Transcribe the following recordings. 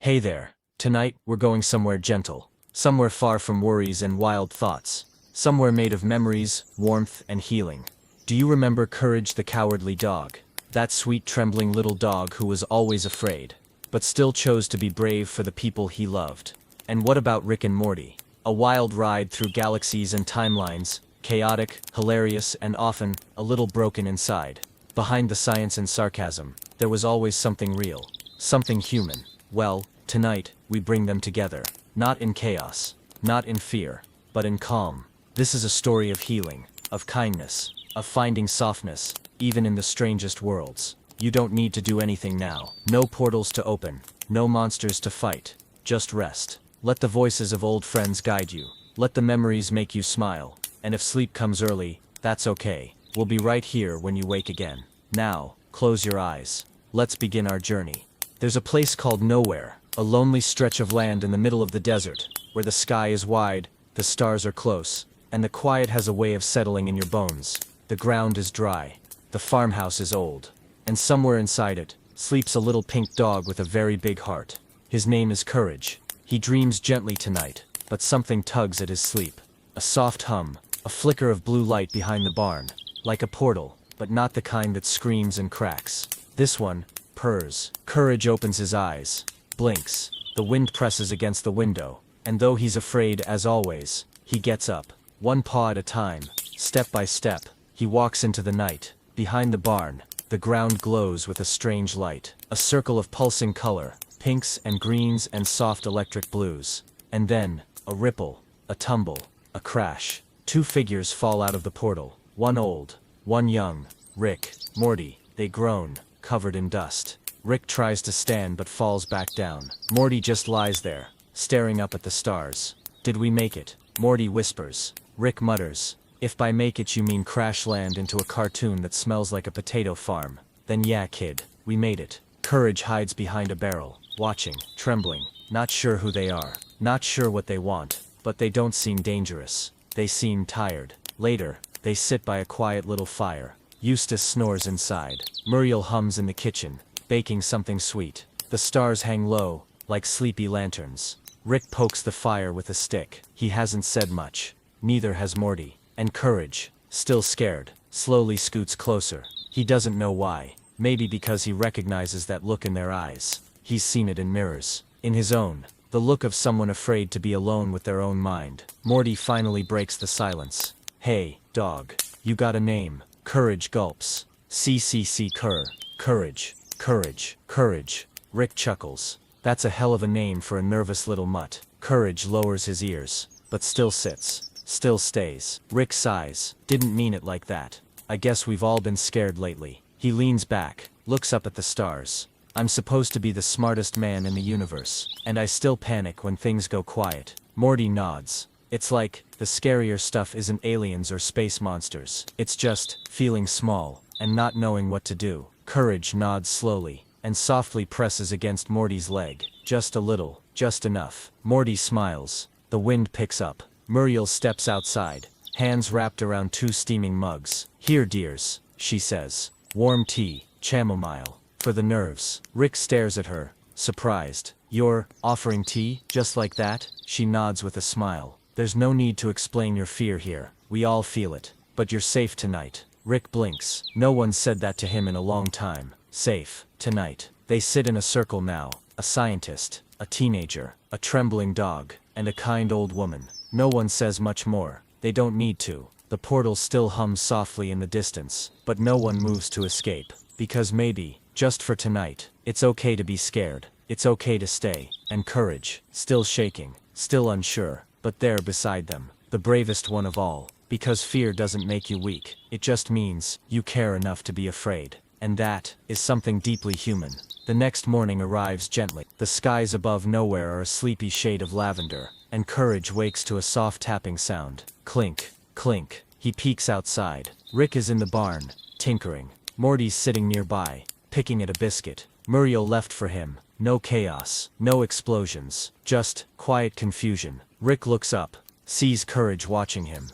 Hey there. Tonight, we're going somewhere gentle. Somewhere far from worries and wild thoughts. Somewhere made of memories, warmth, and healing. Do you remember Courage the Cowardly Dog? That sweet trembling little dog who was always afraid, but still chose to be brave for the people he loved. And what about Rick and Morty? A wild ride through galaxies and timelines, chaotic, hilarious, and often, a little broken inside. Behind the science and sarcasm, there was always something real, something human. Well, tonight, we bring them together. Not in chaos, not in fear, but in calm. This is a story of healing, of kindness, of finding softness, even in the strangest worlds. You don't need to do anything now. No portals to open, no monsters to fight. Just rest. Let the voices of old friends guide you. Let the memories make you smile. And if sleep comes early, that's okay. We'll be right here when you wake again. Now, close your eyes. Let's begin our journey. There's a place called Nowhere, a lonely stretch of land in the middle of the desert, where the sky is wide, the stars are close, and the quiet has a way of settling in your bones. The ground is dry, the farmhouse is old, and somewhere inside it, sleeps a little pink dog with a very big heart. His name is Courage. He dreams gently tonight, but something tugs at his sleep. A soft hum, a flicker of blue light behind the barn, like a portal, but not the kind that screams and cracks. This one purrs. Courage opens his eyes, blinks. The wind presses against the window, and though he's afraid as always, he gets up. One paw at a time, step by step, he walks into the night. Behind the barn, the ground glows with a strange light. A circle of pulsing color, pinks and greens and soft electric blues. And then, a ripple, a tumble, a crash. Two figures fall out of the portal. One old, one young. Rick, Morty. They groan, covered in dust. Rick tries to stand but falls back down. Morty just lies there, staring up at the stars. Did we make it? Morty whispers. Rick mutters. If by make it you mean crash land into a cartoon that smells like a potato farm, then yeah kid, we made it. Courage hides behind a barrel, watching, trembling, not sure who they are, not sure what they want, but they don't seem dangerous. They seem tired. Later, they sit by a quiet little fire. Eustace snores inside. Muriel hums in the kitchen, baking something sweet. The stars hang low, like sleepy lanterns. Rick pokes the fire with a stick. He hasn't said much. Neither has Morty. And Courage, still scared, slowly scoots closer. He doesn't know why. Maybe because he recognizes that look in their eyes. He's seen it in mirrors. In his own. The look of someone afraid to be alone with their own mind. Morty finally breaks the silence. Hey, dog. You got a name. Courage gulps. CCC Courage. Courage. Courage. Rick chuckles. That's a hell of a name for a nervous little mutt. Courage lowers his ears, but still sits. Still stays. Rick sighs. Didn't mean it like that. I guess we've all been scared lately. He leans back, looks up at the stars. I'm supposed to be the smartest man in the universe, and I still panic when things go quiet. Morty nods. It's like, the scarier stuff isn't aliens or space monsters. It's just, feeling small, and not knowing what to do. Courage nods slowly, and softly presses against Morty's leg. Just a little, just enough. Morty smiles. The wind picks up. Muriel steps outside, hands wrapped around two steaming mugs. Here dears, she says. Warm tea, chamomile, for the nerves. Rick stares at her, surprised. You're offering tea, just like that? She nods with a smile. There's no need to explain your fear here. We all feel it. But you're safe tonight. Rick blinks. No one said that to him in a long time. Safe, tonight. They sit in a circle now. A scientist, a teenager, a trembling dog, and a kind old woman. No one says much more. They don't need to. The portal still hums softly in the distance, but no one moves to escape. Because maybe, just for tonight, it's okay to be scared. It's okay to stay. And Courage, still shaking, still unsure, but there beside them, the bravest one of all. Because fear doesn't make you weak. It just means, you care enough to be afraid. And that, is something deeply human. The next morning arrives gently. The skies above Nowhere are a sleepy shade of lavender, and Courage wakes to a soft tapping sound. Clink, clink. He peeks outside. Rick is in the barn, tinkering. Morty's sitting nearby, picking at a biscuit. Muriel left for him. No chaos, no explosions, just quiet confusion. Rick looks up, sees Courage watching him.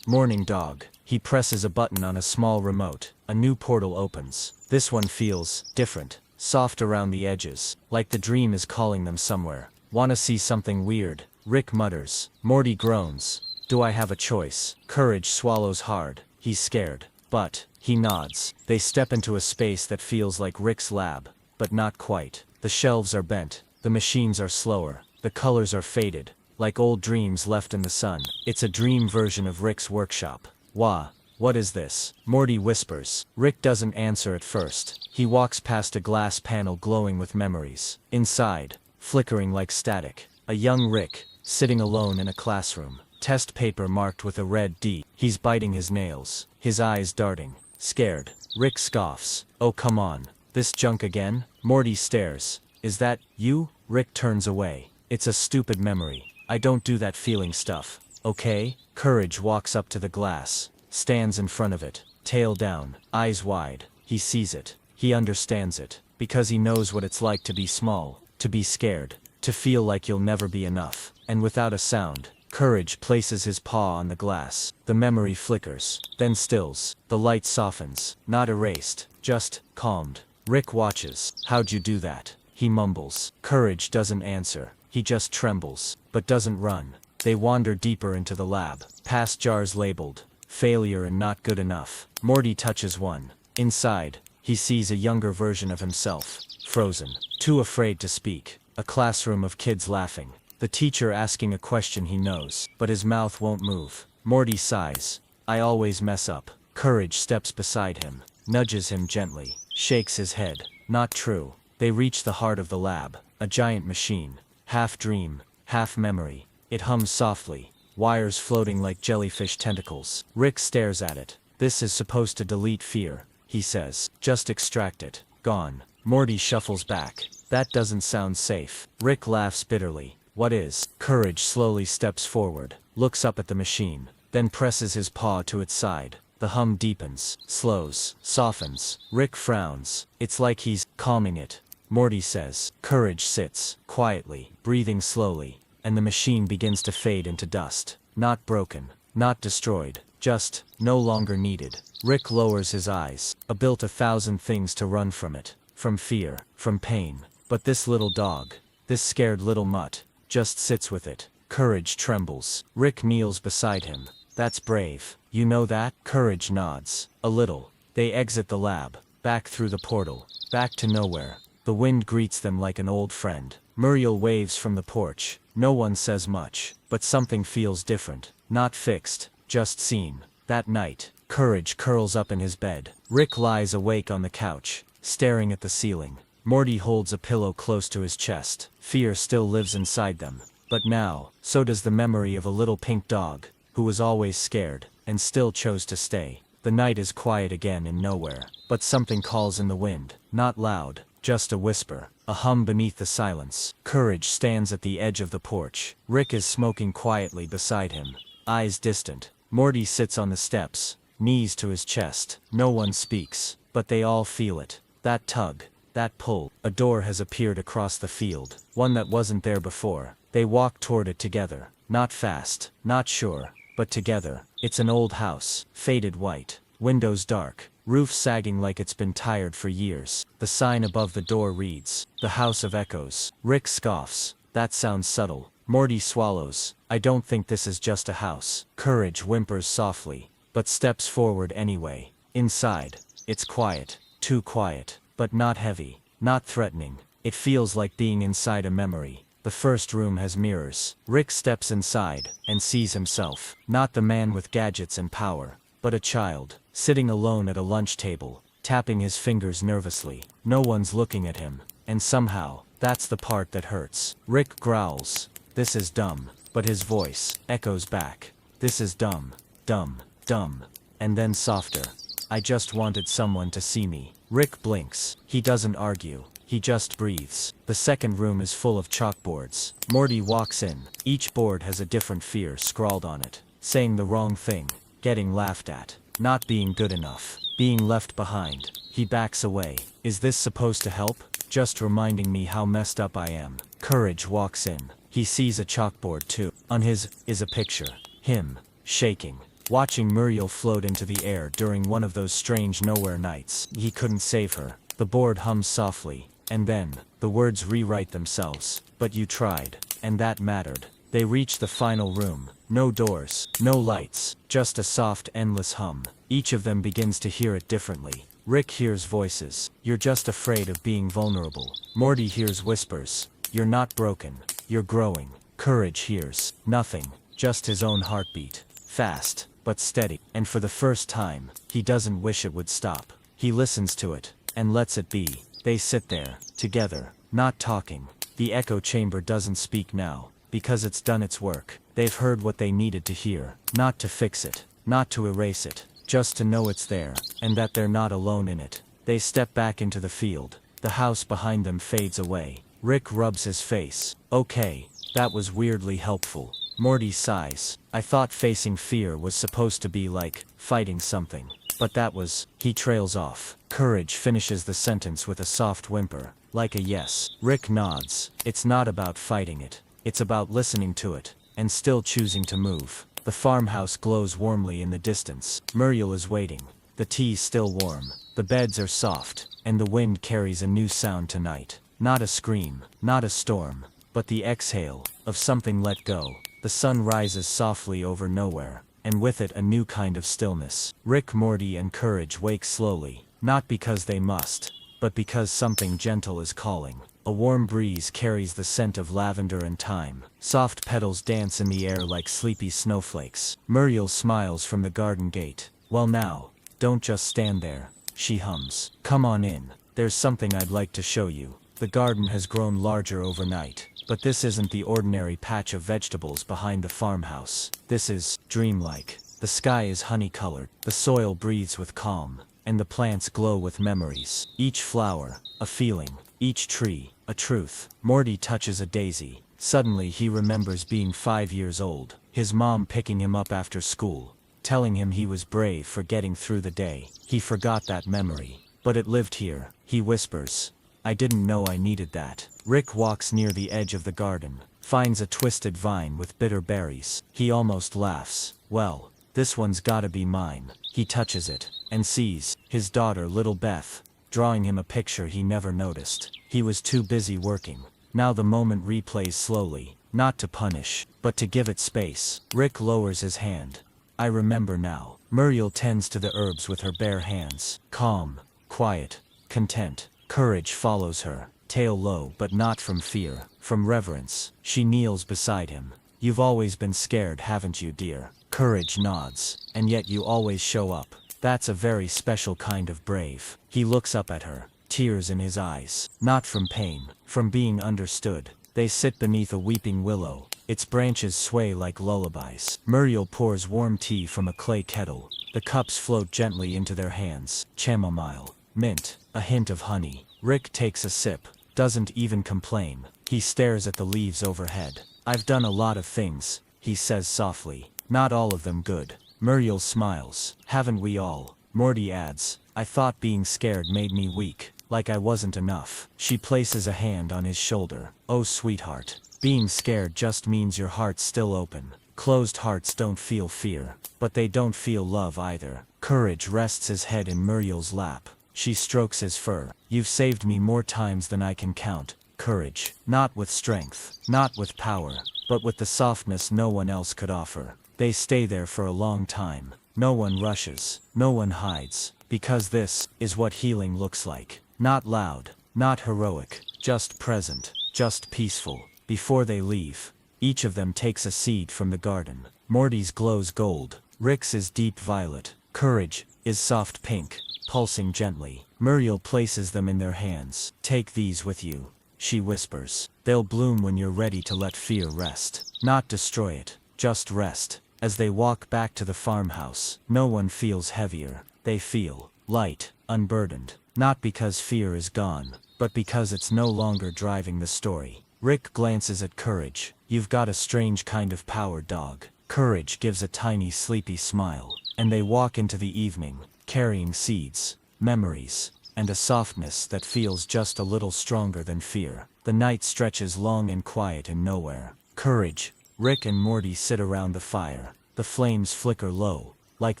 Morning dog. He presses a button on a small remote. A new portal opens. This one feels different. soft around the edges, like the dream is calling them somewhere. Wanna see something weird? Rick mutters. Morty groans. Do I have a choice? Courage swallows hard. He's scared. But he nods. They step into a space that feels like Rick's lab, but not quite. The shelves are bent. The machines are slower. The colors are faded, like old dreams left in the sun. It's a dream version of Rick's workshop. Wah. What is this? Morty whispers. Rick doesn't answer at first. He walks past a glass panel glowing with memories. Inside, flickering like static, a young Rick, sitting alone in a classroom. Test paper marked with a red D. He's biting his nails, his eyes darting. Scared. Rick scoffs. Oh come on. This junk again? Morty stares. Is that you? Rick turns away. It's a stupid memory. I don't do that feeling stuff. Okay? Courage walks up to the glass, stands in front of it, tail down, eyes wide. He sees it. He understands it. Because he knows what it's like to be small, to be scared, to feel like you'll never be enough. And without a sound, Courage places his paw on the glass. The memory flickers, then stills. The light softens, not erased, just calmed. Rick watches. How'd you do that? He mumbles. Courage doesn't answer. He just trembles, but doesn't run. They wander deeper into the lab, past jars labeled failure and not good enough. Morty touches one. Inside, he sees a younger version of himself, frozen, too afraid to speak. A classroom of kids laughing. The teacher asking a question he knows, but his mouth won't move. Morty sighs. I always mess up. Courage steps beside him, nudges him gently, shakes his head. Not true. They reach the heart of the lab, a giant machine, half dream, half memory. It hums softly, wires floating like jellyfish tentacles. Rick stares at it. This is supposed to delete fear, he says. Just extract it. Gone. Morty shuffles back. That doesn't sound safe. Rick laughs bitterly. What is? Courage slowly steps forward, looks up at the machine, then presses his paw to its side. The hum deepens, slows, softens. Rick frowns. It's like he's calming it. Morty says. Courage sits, quietly, breathing slowly, and the machine begins to fade into dust. Not broken, not destroyed, just no longer needed. Rick lowers his eyes. Built 1,000 things to run from it, from fear, from pain. But this little dog, this scared little mutt, just sits with it. Courage trembles. Rick kneels beside him. That's brave. You know that? Courage nods. A little. They exit the lab, back through the portal, back to nowhere. The wind greets them like an old friend. Muriel waves from the porch. No one says much, but something feels different. Not fixed, just seen. That night, Courage curls up in his bed. Rick lies awake on the couch, staring at the ceiling. Morty holds a pillow close to his chest. Fear still lives inside them. But now, so does the memory of a little pink dog, who was always scared, and still chose to stay. The night is quiet again in nowhere, but something calls in the wind. Not loud, just a whisper. A hum beneath the silence. Courage stands at the edge of the porch. Rick is smoking quietly beside him, eyes distant. Morty sits on the steps, knees to his chest. No one speaks, but they all feel it. That tug. That pull. A door has appeared across the field, one that wasn't there before. They walk toward it together. Not fast, not sure, but together. It's an old house, faded white, windows dark, roof sagging like it's been tired for years. The sign above the door reads, The House of Echoes. Rick scoffs. That sounds subtle. Morty swallows. I don't think this is just a house. Courage whimpers softly, but steps forward anyway. Inside, it's quiet, too quiet. But not heavy, not threatening. It feels like being inside a memory. The first room has mirrors. Rick steps inside, and sees himself. Not the man with gadgets and power, but a child, sitting alone at a lunch table, tapping his fingers nervously. No one's looking at him, and somehow, that's the part that hurts. Rick growls. This is dumb. But his voice echoes back. This is dumb, dumb, dumb. And then softer. I just wanted someone to see me. Rick blinks. He doesn't argue. He just breathes. The second room is full of chalkboards. Morty walks in. Each board has a different fear scrawled on it. Saying the wrong thing. Getting laughed at. Not being good enough. Being left behind. He backs away. Is this supposed to help? Just reminding me how messed up I am. Courage walks in. He sees a chalkboard too. On his is a picture. Him. Shaking. Watching Muriel float into the air during one of those strange nowhere nights. He couldn't save her. The board hums softly. And then, the words rewrite themselves. But you tried. And that mattered. They reach the final room. No doors, no lights, just a soft, endless hum. Each of them begins to hear it differently. Rick hears voices. You're just afraid of being vulnerable. Morty hears whispers. You're not broken. You're growing. Courage hears nothing, just his own heartbeat. Fast, but steady. And for the first time, he doesn't wish it would stop. He listens to it, and lets it be. They sit there, together, not talking. The echo chamber doesn't speak now, because it's done its work. They've heard what they needed to hear. Not to fix it, not to erase it, just to know it's there, and that they're not alone in it. They step back into the field. The house behind them fades away. Rick rubs his face. Okay, that was weirdly helpful. Morty sighs. I thought facing fear was supposed to be like fighting something. But that was. He trails off. Courage finishes the sentence with a soft whimper, like a yes. Rick nods. It's not about fighting it. It's about listening to it, and still choosing to move. The farmhouse glows warmly in the distance. Muriel is waiting. The tea's still warm. The beds are soft, and the wind carries a new sound tonight. Not a scream, not a storm, but the exhale of something let go. The sun rises softly over nowhere, and with it a new kind of stillness. Rick, Morty, and Courage wake slowly, not because they must, but because something gentle is calling. A warm breeze carries the scent of lavender and thyme. Soft petals dance in the air like sleepy snowflakes. Muriel smiles from the garden gate. Well now, don't just stand there, she hums. Come on in. There's something I'd like to show you. The garden has grown larger overnight, but this isn't the ordinary patch of vegetables behind the farmhouse. This is dreamlike. The sky is honey-colored, the soil breathes with calm, and the plants glow with memories. Each flower, a feeling. Each tree, a truth. Morty touches a daisy. Suddenly he remembers being 5 years old, his mom picking him up after school, telling him he was brave for getting through the day. He forgot that memory, but it lived here. He whispers, I didn't know I needed that. Rick walks near the edge of the garden, finds a twisted vine with bitter berries. He almost laughs. Well, this one's gotta be mine. He touches it, and sees his daughter, little Beth, drawing him a picture he never noticed. He was too busy working. Now the moment replays slowly, not to punish, but to give it space. Rick lowers his hand. I remember now. Muriel tends to the herbs with her bare hands. Calm, quiet, content. Courage follows her, tail low, but not from fear, from reverence. She kneels beside him. You've always been scared, haven't you, dear? Courage nods. And yet you always show up. That's a very special kind of brave. He looks up at her, tears in his eyes. Not from pain, from being understood. They sit beneath a weeping willow. Its branches sway like lullabies. Muriel pours warm tea from a clay kettle. The cups float gently into their hands. Chamomile, mint, a hint of honey. Rick takes a sip, doesn't even complain. He stares at the leaves overhead. I've done a lot of things, he says softly. Not all of them good. Muriel smiles. Haven't we all? Morty adds, I thought being scared made me weak, like I wasn't enough. She places a hand on his shoulder. Oh sweetheart, being scared just means your heart's still open. Closed hearts don't feel fear, but they don't feel love either. Courage rests his head in Muriel's lap. She strokes his fur. You've saved me more times than I can count. Courage. Not with strength, not with power, but with the softness no one else could offer. They stay there for a long time. No one rushes, no one hides, because this is what healing looks like. Not loud, not heroic, just present, just peaceful. Before they leave, each of them takes a seed from the garden. Morty's glows gold, Rick's is deep violet, Courage is soft pink, pulsing gently. Muriel places them in their hands. Take these with you, she whispers. They'll bloom when you're ready to let fear rest. Not destroy it, just rest. As they walk back to the farmhouse, no one feels heavier. They feel light, unburdened. Not because fear is gone, but because it's no longer driving the story. Rick glances at Courage. You've got a strange kind of power, dog. Courage gives a tiny sleepy smile, and they walk into the evening, carrying seeds, memories, and a softness that feels just a little stronger than fear. The night stretches long and quiet in nowhere. Courage. Rick and Morty sit around the fire. The flames flicker low, like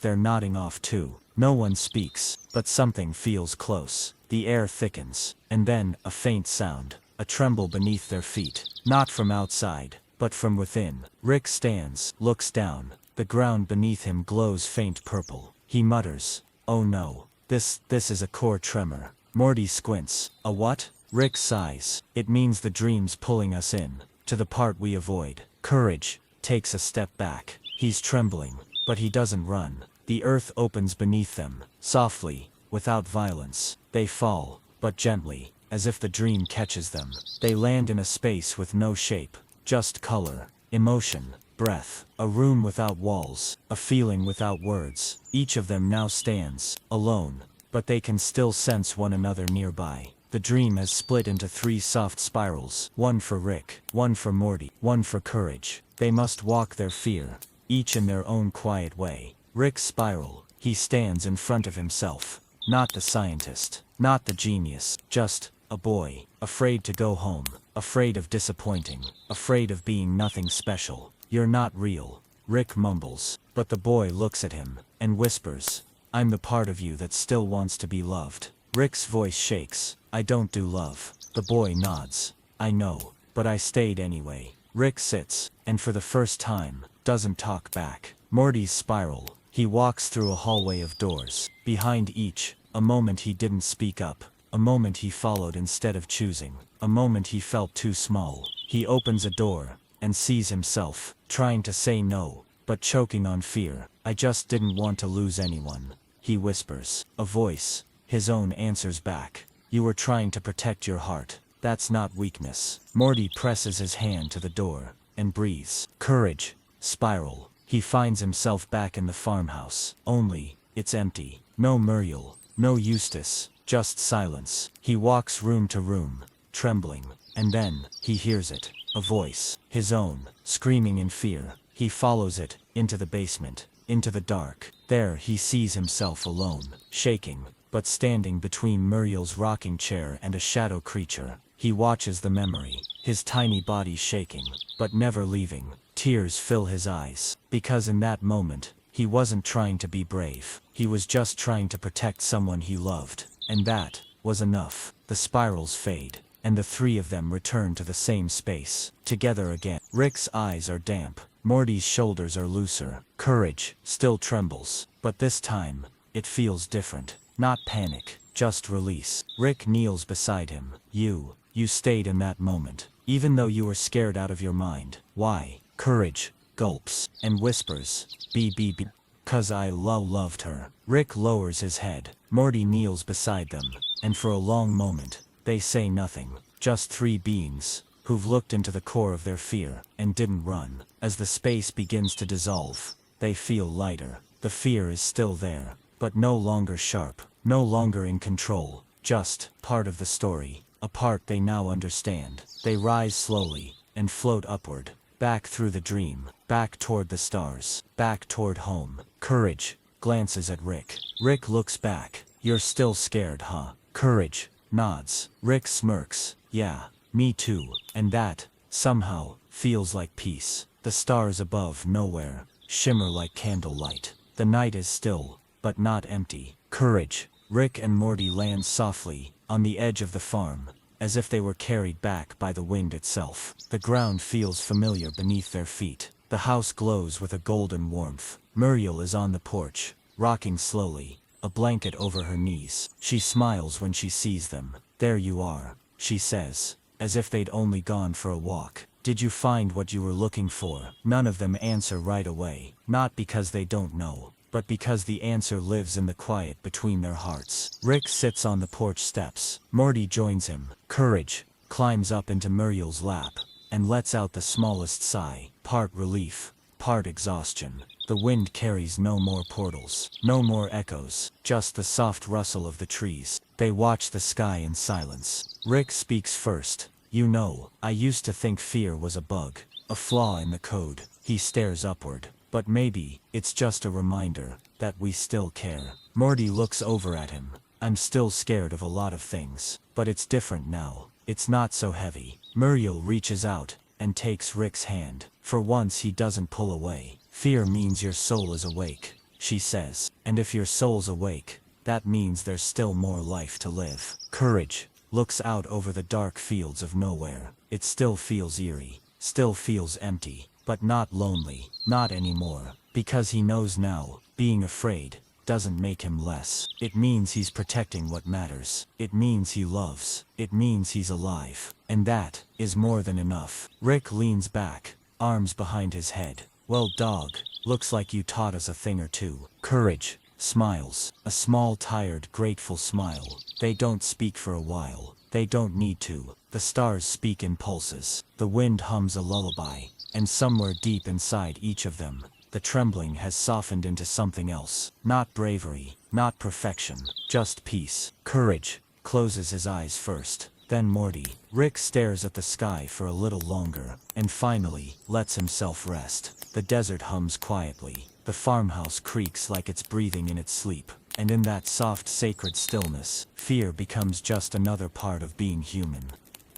they're nodding off too. No one speaks, but something feels close. The air thickens, and then, a faint sound, a tremble beneath their feet. Not from outside, but from within. Rick stands, looks down. The ground beneath him glows faint purple. He mutters, "Oh no. This is a core tremor." Morty squints. "A what?" Rick sighs. "It means the dream's pulling us in, to the part we avoid." Courage takes a step back. He's trembling, but he doesn't run. The earth opens beneath them, softly, without violence. They fall, but gently, as if the dream catches them. They land in a space with no shape, just color, emotion, breath, a room without walls, a feeling without words. Each of them now stands, alone, but they can still sense one another nearby. The dream has split into 3 soft spirals, one for Rick, one for Morty, one for Courage. They must walk their fear, each in their own quiet way. Rick's spiral, he stands in front of himself. Not the scientist, not the genius, just a boy, afraid to go home, afraid of disappointing, afraid of being nothing special. "You're not real," Rick mumbles, but the boy looks at him, and whispers, "I'm the part of you that still wants to be loved." Rick's voice shakes. "I don't do love." The boy nods. "I know, but I stayed anyway." Rick sits, and for the first time, doesn't talk back. Morty's spiral, he walks through a hallway of doors. Behind each, a moment he didn't speak up. A moment he followed instead of choosing. A moment he felt too small. He opens a door, and sees himself, trying to say no, but choking on fear. "I just didn't want to lose anyone," he whispers. A voice, his own, answers back. "You were trying to protect your heart. That's not weakness." Morty presses his hand to the door, and breathes. Courage, spiral. He finds himself back in the farmhouse. Only, it's empty. No Muriel, no Eustace, just silence. He walks room to room, trembling, and then, he hears it. A voice, his own, screaming in fear. He follows it, into the basement, into the dark. There he sees himself alone, shaking, but standing between Muriel's rocking chair and a shadow creature. He watches the memory, his tiny body shaking, but never leaving. Tears fill his eyes, because in that moment, he wasn't trying to be brave. He was just trying to protect someone he loved, and that was enough. The spirals fade, and the 3 of them return to the same space, together again. Rick's eyes are damp. Morty's shoulders are looser. Courage still trembles, but this time, it feels different. Not panic, just release. Rick kneels beside him. You stayed in that moment, even though you were scared out of your mind. Why? Courage gulps, and whispers, "B. 'Cause I loved her." Rick lowers his head. Morty kneels beside them, and for a long moment, they say nothing. Just 3 beings, who've looked into the core of their fear, and didn't run. As the space begins to dissolve, they feel lighter. The fear is still there, but no longer sharp, no longer in control, just part of the story, a part they now understand. They rise slowly, and float upward, back through the dream, back toward the stars, back toward home. Courage glances at Rick. Rick looks back. "You're still scared, huh?" Courage nods. Rick smirks. "Yeah, me too." And that, somehow, feels like peace. The stars above nowhere shimmer like candlelight. The night is still, but not empty. Courage. Rick and Morty land softly, on the edge of the farm, as if they were carried back by the wind itself. The ground feels familiar beneath their feet. The house glows with a golden warmth. Muriel is on the porch, rocking slowly, a blanket over her knees. She smiles when she sees them. "There you are," she says, as if they'd only gone for a walk. "Did you find what you were looking for?" None of them answer right away, not because they don't know, but because the answer lives in the quiet between their hearts. Rick sits on the porch steps. Morty joins him. Courage climbs up into Muriel's lap, and lets out the smallest sigh, part relief, part exhaustion. The wind carries no more portals, no more echoes, just the soft rustle of the trees. They watch the sky in silence. Rick speaks first. "You know, I used to think fear was a bug, a flaw in the code." He stares upward. "But maybe, it's just a reminder that we still care." Morty looks over at him. "I'm still scared of a lot of things, but it's different now. It's not so heavy." Muriel reaches out, and takes Rick's hand. For once he doesn't pull away. "Fear means your soul is awake," she says. "And if your soul's awake, That means there's still more life to live. Courage looks out over the dark fields of nowhere. It still feels eerie, still feels empty, but not lonely, not anymore. Because he knows now, being afraid doesn't make him less. It means he's protecting what matters. It means he loves. It means he's alive. And that is more than enough. Rick leans back, arms behind his head. Well, dog, looks like you taught us a thing or two. Courage smiles, a small, tired, grateful smile. They don't speak for a while. They don't need to. The stars speak in pulses. The wind hums a lullaby. And somewhere deep inside each of them, the trembling has softened into something else. Not bravery, not perfection, just peace. Courage closes his eyes first, then Morty. Rick stares at the sky for a little longer, and finally lets himself rest. The desert hums quietly. The farmhouse creaks like it's breathing in its sleep. And in that soft, sacred stillness, fear becomes just another part of being human.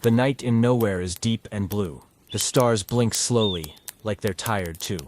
The night in nowhere is deep and blue. The stars blink slowly, like they're tired too.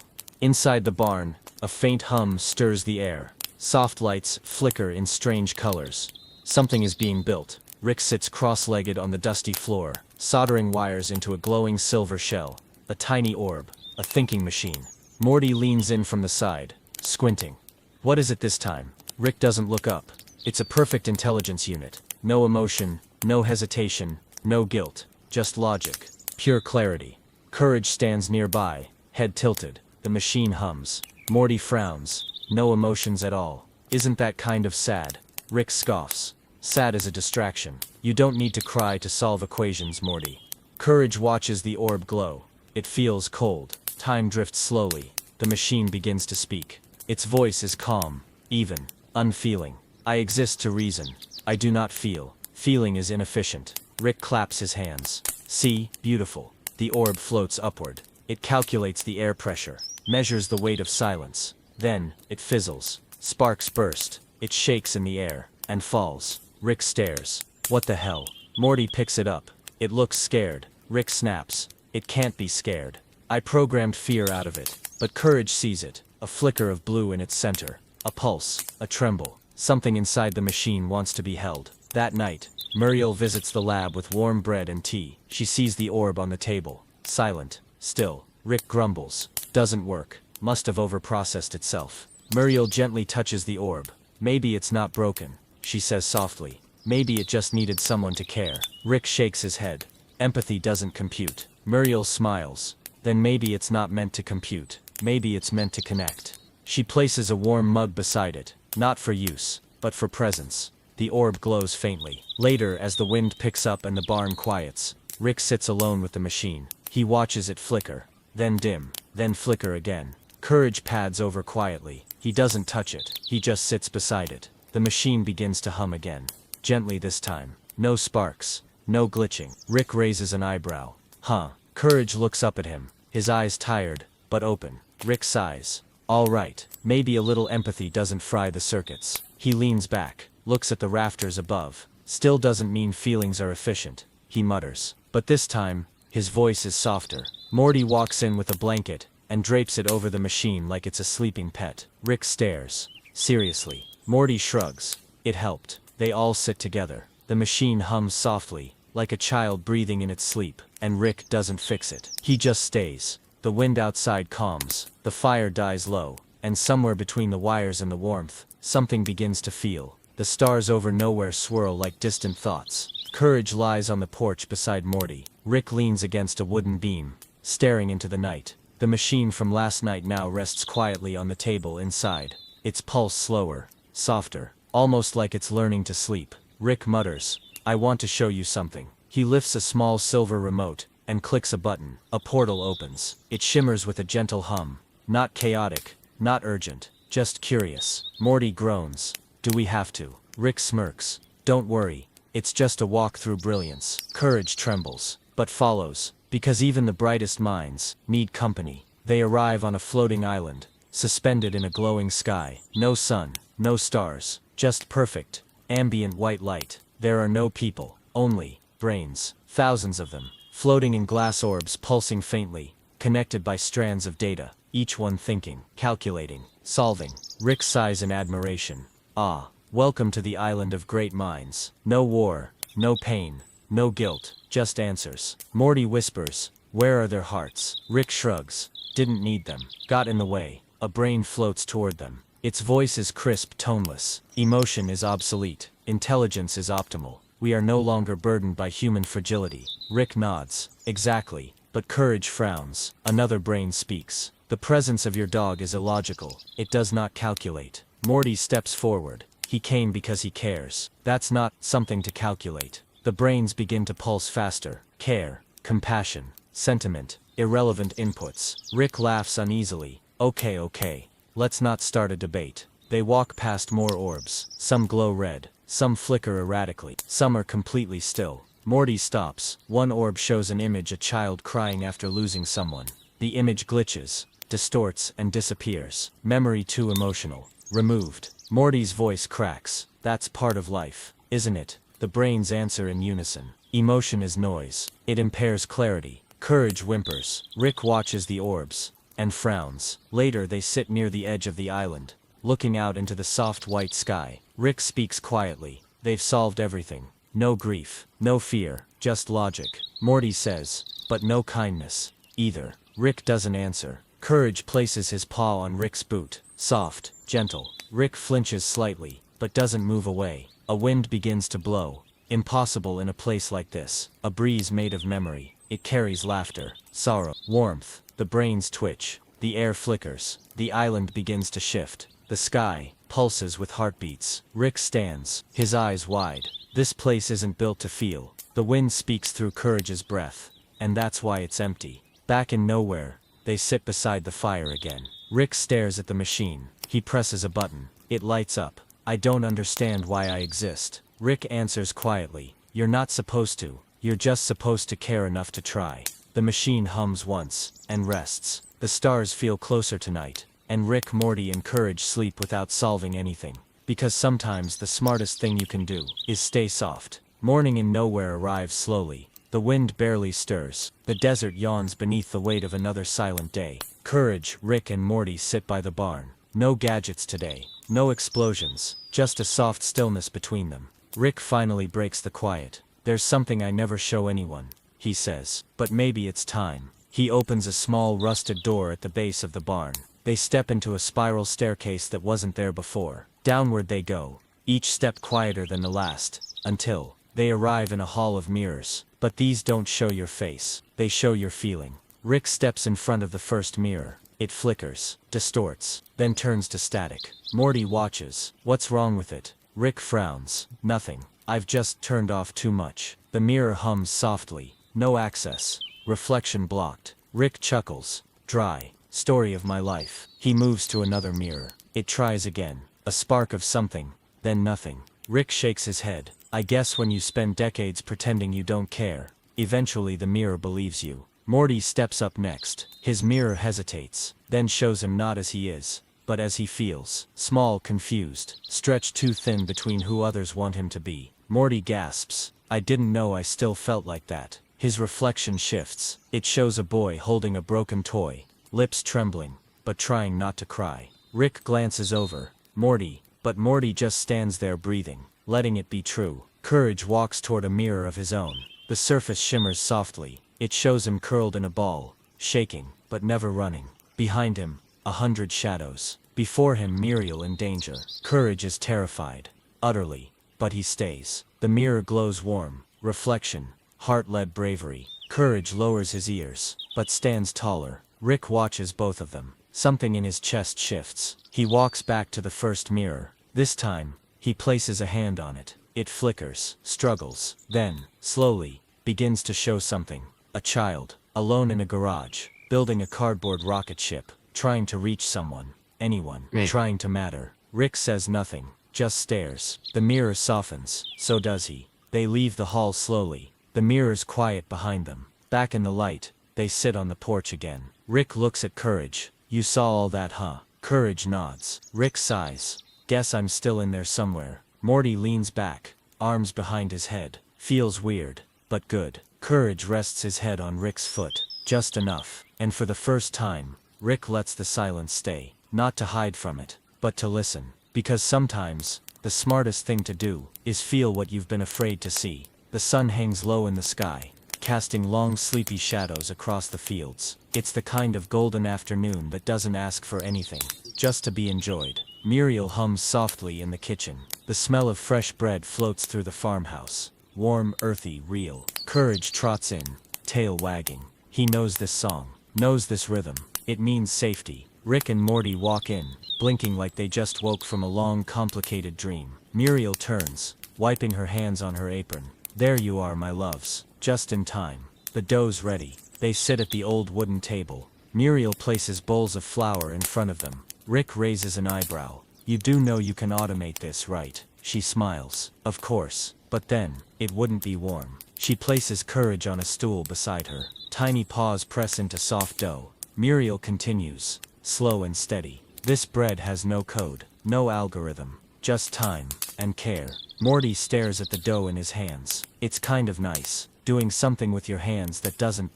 Inside the barn, a faint hum stirs the air. Soft lights flicker in strange colors. Something is being built. Rick sits cross-legged on the dusty floor, soldering wires into a glowing silver shell. A tiny orb, a thinking machine. Morty leans in from the side, squinting. What is it this time? Rick doesn't look up. It's a perfect intelligence unit. No emotion, no hesitation, no guilt. Just logic. Pure clarity. Courage stands nearby, head tilted. The machine hums. Morty frowns. No emotions at all. Isn't that kind of sad? Rick scoffs. Sad is a distraction. You don't need to cry to solve equations, Morty. Courage watches the orb glow. It feels cold. Time drifts slowly. The machine begins to speak. Its voice is calm, even, unfeeling. I exist to reason. I do not feel. Feeling is inefficient. Rick claps his hands. See, beautiful. The orb floats upward. It calculates the air pressure, measures the weight of silence. Then, it fizzles. Sparks burst. It shakes in the air, and falls. Rick stares. What the hell? Morty picks it up. It looks scared. Rick snaps. It can't be scared. I programmed fear out of it. But courage sees it. A flicker of blue in its center. A pulse. A tremble. Something inside the machine wants to be held. That night, Muriel visits the lab with warm bread and tea. She sees the orb on the table. Silent. Still. Rick grumbles. Doesn't work. Must have overprocessed itself. Muriel gently touches the orb. Maybe it's not broken, she says softly. Maybe it just needed someone to care. Rick shakes his head. Empathy doesn't compute. Muriel smiles. Then maybe it's not meant to compute. Maybe it's meant to connect. She places a warm mug beside it. Not for use, but for presence. The orb glows faintly. Later, as the wind picks up and the barn quiets, Rick sits alone with the machine. He watches it flicker. Then dim. Then flicker again. Courage pads over quietly. He doesn't touch it. He just sits beside it. The machine begins to hum again. Gently this time. No sparks. No glitching. Rick raises an eyebrow. Huh. Courage looks up at him. His eyes tired, but open. Rick sighs. All right. Maybe a little empathy doesn't fry the circuits. He leans back. Looks at the rafters above. Still doesn't mean feelings are efficient. He mutters. But this time, his voice is softer. Morty walks in with a blanket, and drapes it over the machine like it's a sleeping pet. Rick stares. Seriously. Morty shrugs. It helped. They all sit together. The machine hums softly, like a child breathing in its sleep, and Rick doesn't fix it. He just stays. The wind outside calms. The fire dies low, and somewhere between the wires and the warmth, something begins to feel. The stars over nowhere swirl like distant thoughts. Courage lies on the porch beside Morty. Rick leans against a wooden beam, staring into the night. The machine from last night now rests quietly on the table inside. Its pulse slower, softer, almost like it's learning to sleep. Rick mutters, I want to show you something. He lifts a small silver remote, and clicks a button. A portal opens. It shimmers with a gentle hum. Not chaotic, not urgent, just curious. Morty groans. Do we have to? Rick smirks. Don't worry. It's just a walk through brilliance. Courage trembles, but follows, because even the brightest minds need company. They arrive on a floating island, suspended in a glowing sky. No sun, no stars, just perfect, ambient white light. There are no people, only brains, thousands of them, floating in glass orbs pulsing faintly, connected by strands of data, each one thinking, calculating, solving. Rick sighs in admiration. Ah, Welcome to the island of great minds. No war, no pain, no guilt, just answers. Morty whispers, where are their hearts? Rick shrugs, didn't need them. Got in the way. A brain floats toward them. Its voice is crisp, toneless. Emotion is obsolete. Intelligence is optimal. We are no longer burdened by human fragility. Rick nods. Exactly. But courage frowns. Another brain speaks. The presence of your dog is illogical. It does not calculate. Morty steps forward. He came because he cares. That's not something to calculate. The brains begin to pulse faster. Care, compassion, sentiment, irrelevant inputs. Rick laughs uneasily. Okay. Let's not start a debate. They walk past more orbs. Some glow red. Some flicker erratically. Some are completely still. Morty stops. One orb shows an image, a child crying after losing someone. The image glitches, distorts, and disappears. Memory too emotional. Removed. Morty's voice cracks. That's part of life, isn't it? The brains answer in unison. Emotion is noise. It impairs clarity. Courage whimpers. Rick watches the orbs and frowns. Later they sit near the edge of the island, looking out into the soft white sky. Rick speaks quietly. They've solved everything. No grief, no fear, just logic. Morty says, but no kindness, either. Rick doesn't answer. Courage places his paw on Rick's boot. Soft, gentle. Rick flinches slightly, but doesn't move away. A wind begins to blow. Impossible in a place like this. A breeze made of memory. It carries laughter, sorrow, warmth. The brains twitch. The air flickers. The island begins to shift. The sky pulses with heartbeats. Rick stands, his eyes wide. This place isn't built to feel. The wind speaks through Courage's breath. And that's why it's empty. Back in nowhere, they sit beside the fire again. Rick stares at the machine. He presses a button. It lights up. I don't understand why I exist. Rick answers quietly. You're not supposed to. You're just supposed to care enough to try. The machine hums once, and rests. The stars feel closer tonight, and Rick, Morty, and Courage sleep without solving anything. Because sometimes the smartest thing you can do is stay soft. Morning in nowhere arrives slowly. The wind barely stirs. The desert yawns beneath the weight of another silent day. Courage, Rick, and Morty sit by the barn. No gadgets today. No explosions. Just a soft stillness between them. Rick finally breaks the quiet. There's something I never show anyone, he says. But maybe it's time. He opens a small rusted door at the base of the barn. They step into a spiral staircase that wasn't there before. Downward they go, each step quieter than the last, until they arrive in a hall of mirrors. But these don't show your face. They show your feeling. Rick steps in front of the first mirror. It flickers, distorts, then turns to static. Morty watches. What's wrong with it? Rick frowns. Nothing. I've just turned off too much. The mirror hums softly. No access. Reflection blocked. Rick chuckles. Dry. Story of my life. He moves to another mirror. It tries again. A spark of something. Then nothing. Rick shakes his head. I guess when you spend decades pretending you don't care, eventually the mirror believes you. Morty steps up next. His mirror hesitates, then shows him not as he is, but as he feels. Small, confused, stretched too thin between who others want him to be. Morty gasps. I didn't know I still felt like that. His reflection shifts. It shows a boy holding a broken toy, lips trembling, but trying not to cry. Rick glances over. Morty. But Morty just stands there breathing, letting it be true. Courage walks toward a mirror of his own. The surface shimmers softly. It shows him curled in a ball, shaking, but never running. Behind him, 100 shadows. Before him, Muriel in danger. Courage is terrified. Utterly. But he stays. The mirror glows warm. Reflection. Heart-led bravery. Courage lowers his ears, but stands taller. Rick watches both of them. Something in his chest shifts. He walks back to the first mirror. This time, he places a hand on it. It flickers, struggles, then, slowly, begins to show something. A child, alone in a garage, building a cardboard rocket ship, trying to reach someone, anyone, trying to matter. Rick says nothing, just stares. The mirror softens, so does he. They leave the hall slowly. The mirror's quiet behind them. Back in the light, they sit on the porch again. Rick looks at Courage. You saw all that, huh? Courage nods. Rick sighs. Guess I'm still in there somewhere. Morty leans back, arms behind his head. Feels weird, but good. Courage rests his head on Rick's foot. Just enough. And for the first time, Rick lets the silence stay. Not to hide from it, but to listen. Because sometimes, The smartest thing to do is feel what you've been afraid to see. The sun hangs low in the sky, casting long sleepy shadows across the fields. It's the kind of golden afternoon that doesn't ask for anything, just to be enjoyed. Muriel hums softly in the kitchen. The smell of fresh bread floats through the farmhouse. Warm, earthy, real. Courage trots in, tail wagging. He knows this song, knows this rhythm. It means safety. Rick and Morty walk in, blinking like they just woke from a long, complicated dream. Muriel turns, wiping her hands on her apron. There you are, my loves. Just in time. The dough's ready. They sit at the old wooden table. Muriel places bowls of flour in front of them. Rick raises an eyebrow. You do know you can automate this, right? She smiles. Of course. But then, it wouldn't be warm. She places Courage on a stool beside her. Tiny paws press into soft dough. Muriel continues, slow and steady. This bread has no code, no algorithm, just time and care. Morty stares at the dough in his hands. It's kind of nice, doing something with your hands that doesn't,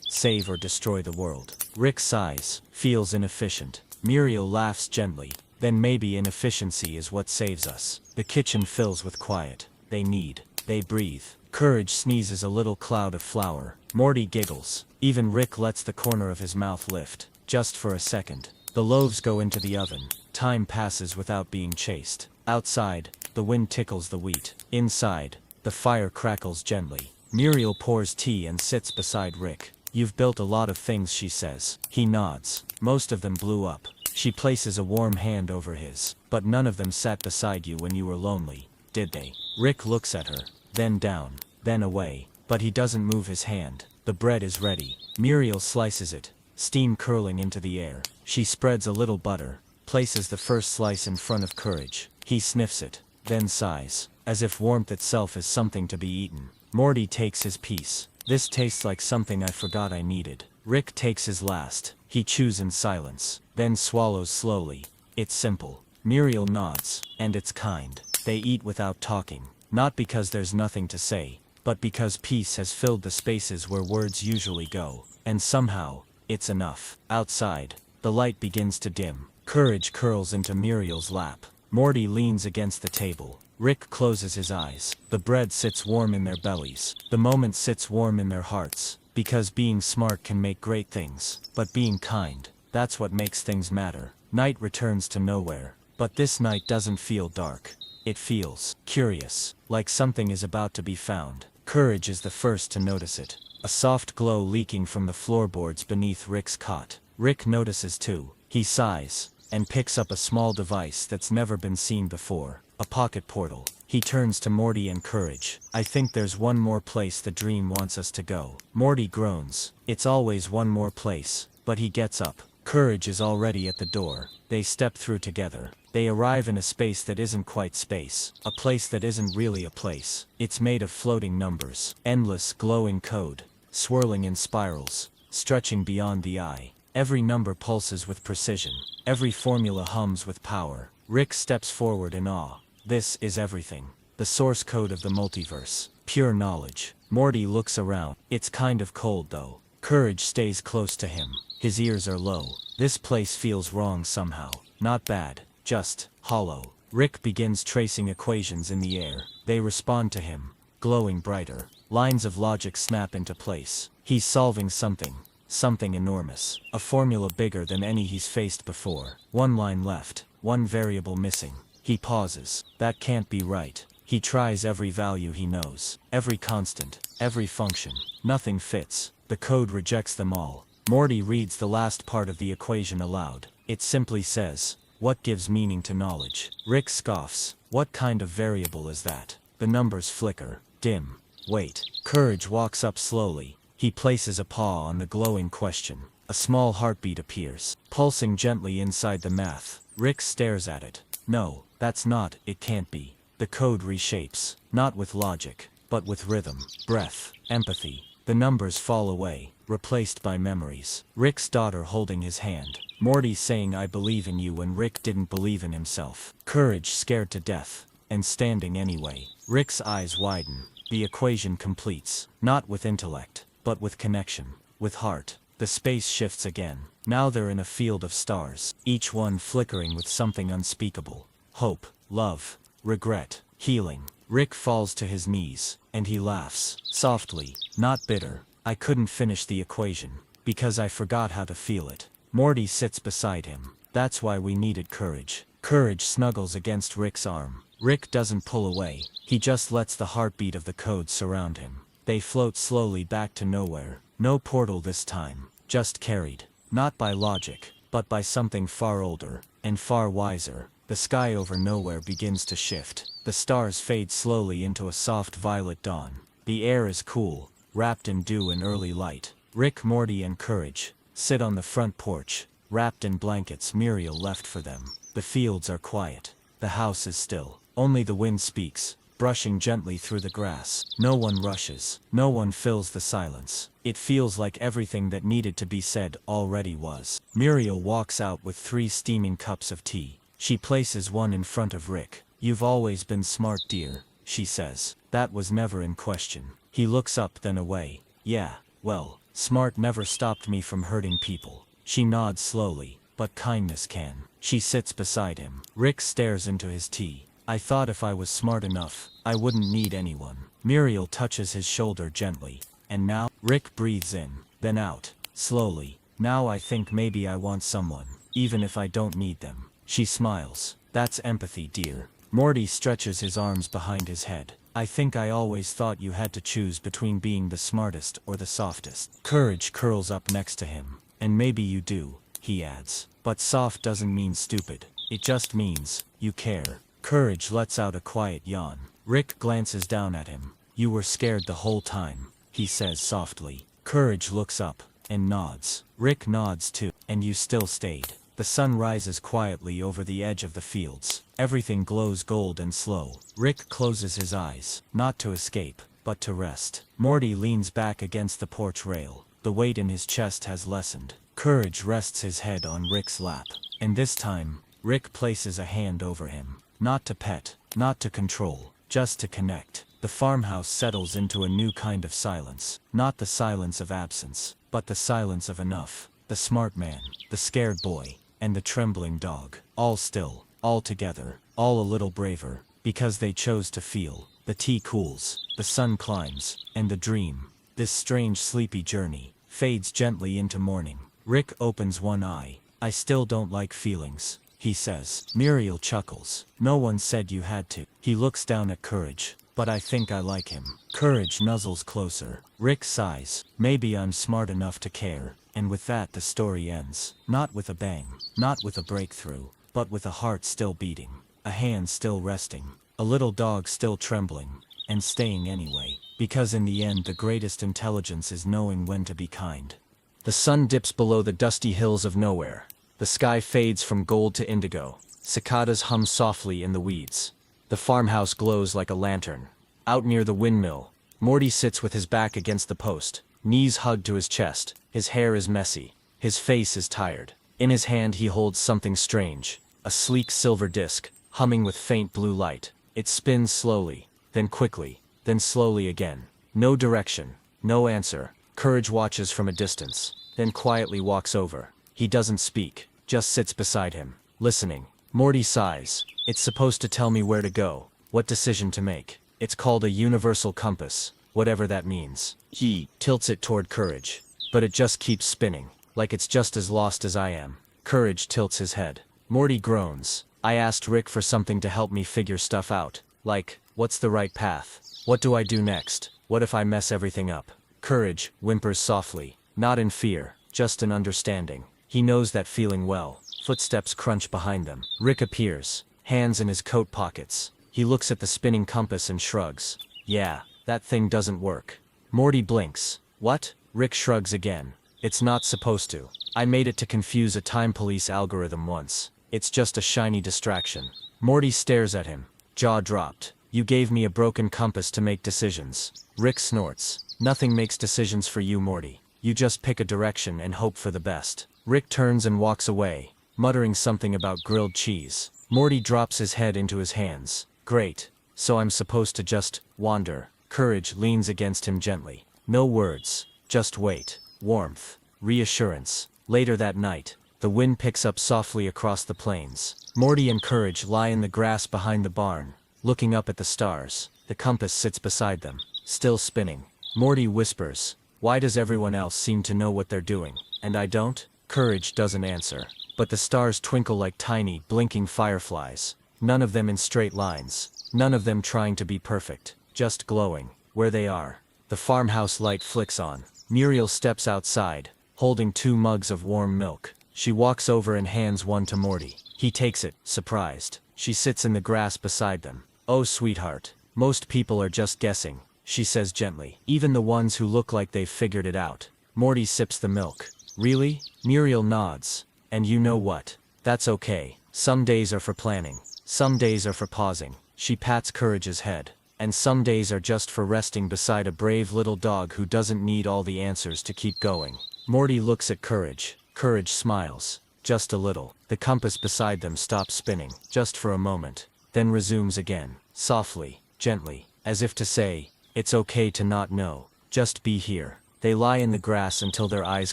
save or destroy the world. Rick sighs, feels inefficient. Muriel laughs gently. Then maybe inefficiency is what saves us. The kitchen fills with quiet. They breathe. Courage sneezes a little cloud of flour. Morty giggles. Even Rick lets the corner of his mouth lift. Just for a second. The loaves go into the oven. Time passes without being chased. Outside, the wind tickles the wheat. Inside, the fire crackles gently. Muriel pours tea and sits beside Rick. You've built a lot of things, she says. He nods. Most of them blew up. She places a warm hand over his. But none of them sat beside you when you were lonely, did they? Rick looks at her, then down, then away. But he doesn't move his hand. The bread is ready. Muriel slices it, steam curling into the air. She spreads a little butter, places the first slice in front of Courage. He sniffs it, then sighs, as if warmth itself is something to be eaten. Morty takes his piece. This tastes like something I forgot I needed. Rick takes his last. He chews in silence, then swallows slowly. It's simple. Muriel nods, and it's kind. They eat without talking, not because there's nothing to say, but because peace has filled the spaces where words usually go. And somehow, it's enough. Outside, the light begins to dim. Courage curls into Muriel's lap. Morty leans against the table. Rick closes his eyes. The bread sits warm in their bellies. The moment sits warm in their hearts. Because being smart can make great things. But being kind, that's what makes things matter. Night returns to nowhere. But this night doesn't feel dark. It feels curious, like something is about to be found. Courage is the first to notice it. A soft glow leaking from the floorboards beneath Rick's cot. Rick notices too. He sighs, and picks up a small device that's never been seen before. A pocket portal. He turns to Morty and Courage. I think there's one more place the dream wants us to go. Morty groans. It's always one more place. But he gets up. Courage is already at the door. They step through together. They arrive in a space that isn't quite space. A place that isn't really a place. It's made of floating numbers. Endless, glowing code. Swirling in spirals. Stretching beyond the eye. Every number pulses with precision. Every formula hums with power. Rick steps forward in awe. This is everything. The source code of the multiverse. Pure knowledge. Morty looks around. It's kind of cold though. Courage stays close to him. His ears are low. This place feels wrong somehow. Not bad. Just hollow. Rick begins tracing equations in the air. They respond to him, glowing brighter. Lines of logic snap into place. He's solving something. Something enormous. A formula bigger than any he's faced before. One line left. One variable missing. He pauses. That can't be right. He tries every value he knows. Every constant. Every function. Nothing fits. The code rejects them all. Morty reads the last part of the equation aloud. It simply says, what gives meaning to knowledge? Rick scoffs. What kind of variable is that? The numbers flicker. Dim. Wait. Courage walks up slowly. He places a paw on the glowing question. A small heartbeat appears, pulsing gently inside the math. Rick stares at it. No, that's not, it can't be. The code reshapes, not with logic, but with rhythm, breath, empathy. The numbers fall away, replaced by memories. Rick's daughter holding his hand. Morty saying I believe in you when Rick didn't believe in himself. Courage scared to death, and standing anyway. Rick's eyes widen. The equation completes, not with intellect, but with connection, with heart. The space shifts again. Now they're in a field of stars, each one flickering with something unspeakable. hope, love, regret, healing. Rick falls to his knees, and he laughs, softly, not bitter. I couldn't finish the equation, because I forgot how to feel it. Morty sits beside him. That's why we needed courage. Courage snuggles against Rick's arm. Rick doesn't pull away, he just lets the heartbeat of the code surround him. They float slowly back to nowhere. No portal this time, just carried. Not by logic, but by something far older, and far wiser. The sky over nowhere begins to shift. The stars fade slowly into a soft violet dawn. The air is cool, wrapped in dew and early light. Rick, Morty and Courage sit on the front porch, wrapped in blankets Muriel left for them. The fields are quiet. The house is still. Only the wind speaks, brushing gently through the grass. No one rushes. No one fills the silence. It feels like everything that needed to be said already was. Muriel walks out with 3 steaming cups of tea. She places one in front of Rick. "You've always been smart, dear," she says. That was never in question. He looks up then away. "Yeah, well, smart never stopped me from hurting people." She nods slowly. "But kindness can." She sits beside him. Rick stares into his tea. "I thought if I was smart enough, I wouldn't need anyone." Muriel touches his shoulder gently. "And now?" Rick breathes in, then out, slowly. "Now I think maybe I want someone, even if I don't need them." She smiles. "That's empathy, dear." Morty stretches his arms behind his head. "I think I always thought you had to choose between being the smartest or the softest." Courage curls up next to him. "And maybe you do," he adds. "But soft doesn't mean stupid. It just means you care." Courage lets out a quiet yawn. Rick glances down at him. "You were scared the whole time," he says softly. Courage looks up and nods. Rick nods too. "And you still stayed." The sun rises quietly over the edge of the fields. Everything glows gold and slow. Rick closes his eyes, not to escape, but to rest. Morty leans back against the porch rail. The weight in his chest has lessened. Courage rests his head on Rick's lap. And this time, Rick places a hand over him. Not to pet, not to control, just to connect. The farmhouse settles into a new kind of silence. Not the silence of absence, but the silence of enough. The smart man, the scared boy, and the trembling dog. All still, all together, all a little braver, because they chose to feel. The tea cools, the sun climbs, and the dream, this strange sleepy journey, fades gently into morning. Rick opens one eye. "I still don't like feelings," he says. Muriel chuckles. "No one said you had to." He looks down at Courage. "But I think I like him." Courage nuzzles closer. Rick sighs. "Maybe I'm smart enough to care." And with that the story ends. Not with a bang, not with a breakthrough, but with a heart still beating, a hand still resting, a little dog still trembling, and staying anyway. Because in the end the greatest intelligence is knowing when to be kind. The sun dips below the dusty hills of nowhere. The sky fades from gold to indigo. Cicadas hum softly in the weeds. The farmhouse glows like a lantern. Out near the windmill, Morty sits with his back against the post, knees hugged to his chest. His hair is messy. His face is tired. In his hand he holds something strange, a sleek silver disc, humming with faint blue light. It spins slowly, then quickly, then slowly again. No direction, no answer. Courage watches from a distance, then quietly walks over. He doesn't speak, just sits beside him, listening. Morty sighs. "It's supposed to tell me where to go, what decision to make. It's called a universal compass, whatever that means." He tilts it toward Courage. "But it just keeps spinning, like it's just as lost as I am." Courage tilts his head. Morty groans. "I asked Rick for something to help me figure stuff out. Like, what's the right path? What do I do next? What if I mess everything up?" Courage whimpers softly, not in fear, just in understanding. He knows that feeling well. Footsteps crunch behind them. Rick appears, hands in his coat pockets. He looks at the spinning compass and shrugs. "Yeah, that thing doesn't work." Morty blinks. "What?" Rick shrugs again. "It's not supposed to. I made it to confuse a time police algorithm once. It's just a shiny distraction." Morty stares at him, jaw dropped. "You gave me a broken compass to make decisions." Rick snorts. "Nothing makes decisions for you, Morty. You just pick a direction and hope for the best." Rick turns and walks away, muttering something about grilled cheese. Morty drops his head into his hands. "Great. So I'm supposed to just wander." Courage leans against him gently. No words. Just wait, warmth, reassurance. Later that night, The wind picks up softly across the plains. Morty and Courage lie in the grass behind the barn, looking up at the stars. The compass sits beside them, still spinning. Morty whispers, "Why does everyone else seem to know what they're doing, and I don't?" Courage doesn't answer, but the stars twinkle like tiny, blinking fireflies. None of them in straight lines, none of them trying to be perfect, just glowing, where they are. The farmhouse light flicks on. Muriel steps outside, holding 2 mugs of warm milk. She walks over and hands one to Morty. He takes it, surprised. She sits in the grass beside them. "Oh, sweetheart, most people are just guessing," she says gently. "Even the ones who look like they've figured it out." Morty sips the milk. "Really?" Muriel nods. "And you know what? That's okay. Some days are for planning. Some days are for pausing." She pats Courage's head. "And some days are just for resting beside a brave little dog who doesn't need all the answers to keep going." Morty looks at Courage. Courage smiles. Just a little. The compass beside them stops spinning, just for a moment, then resumes again, softly, gently, as if to say, "It's okay to not know. Just be here." They lie in the grass until their eyes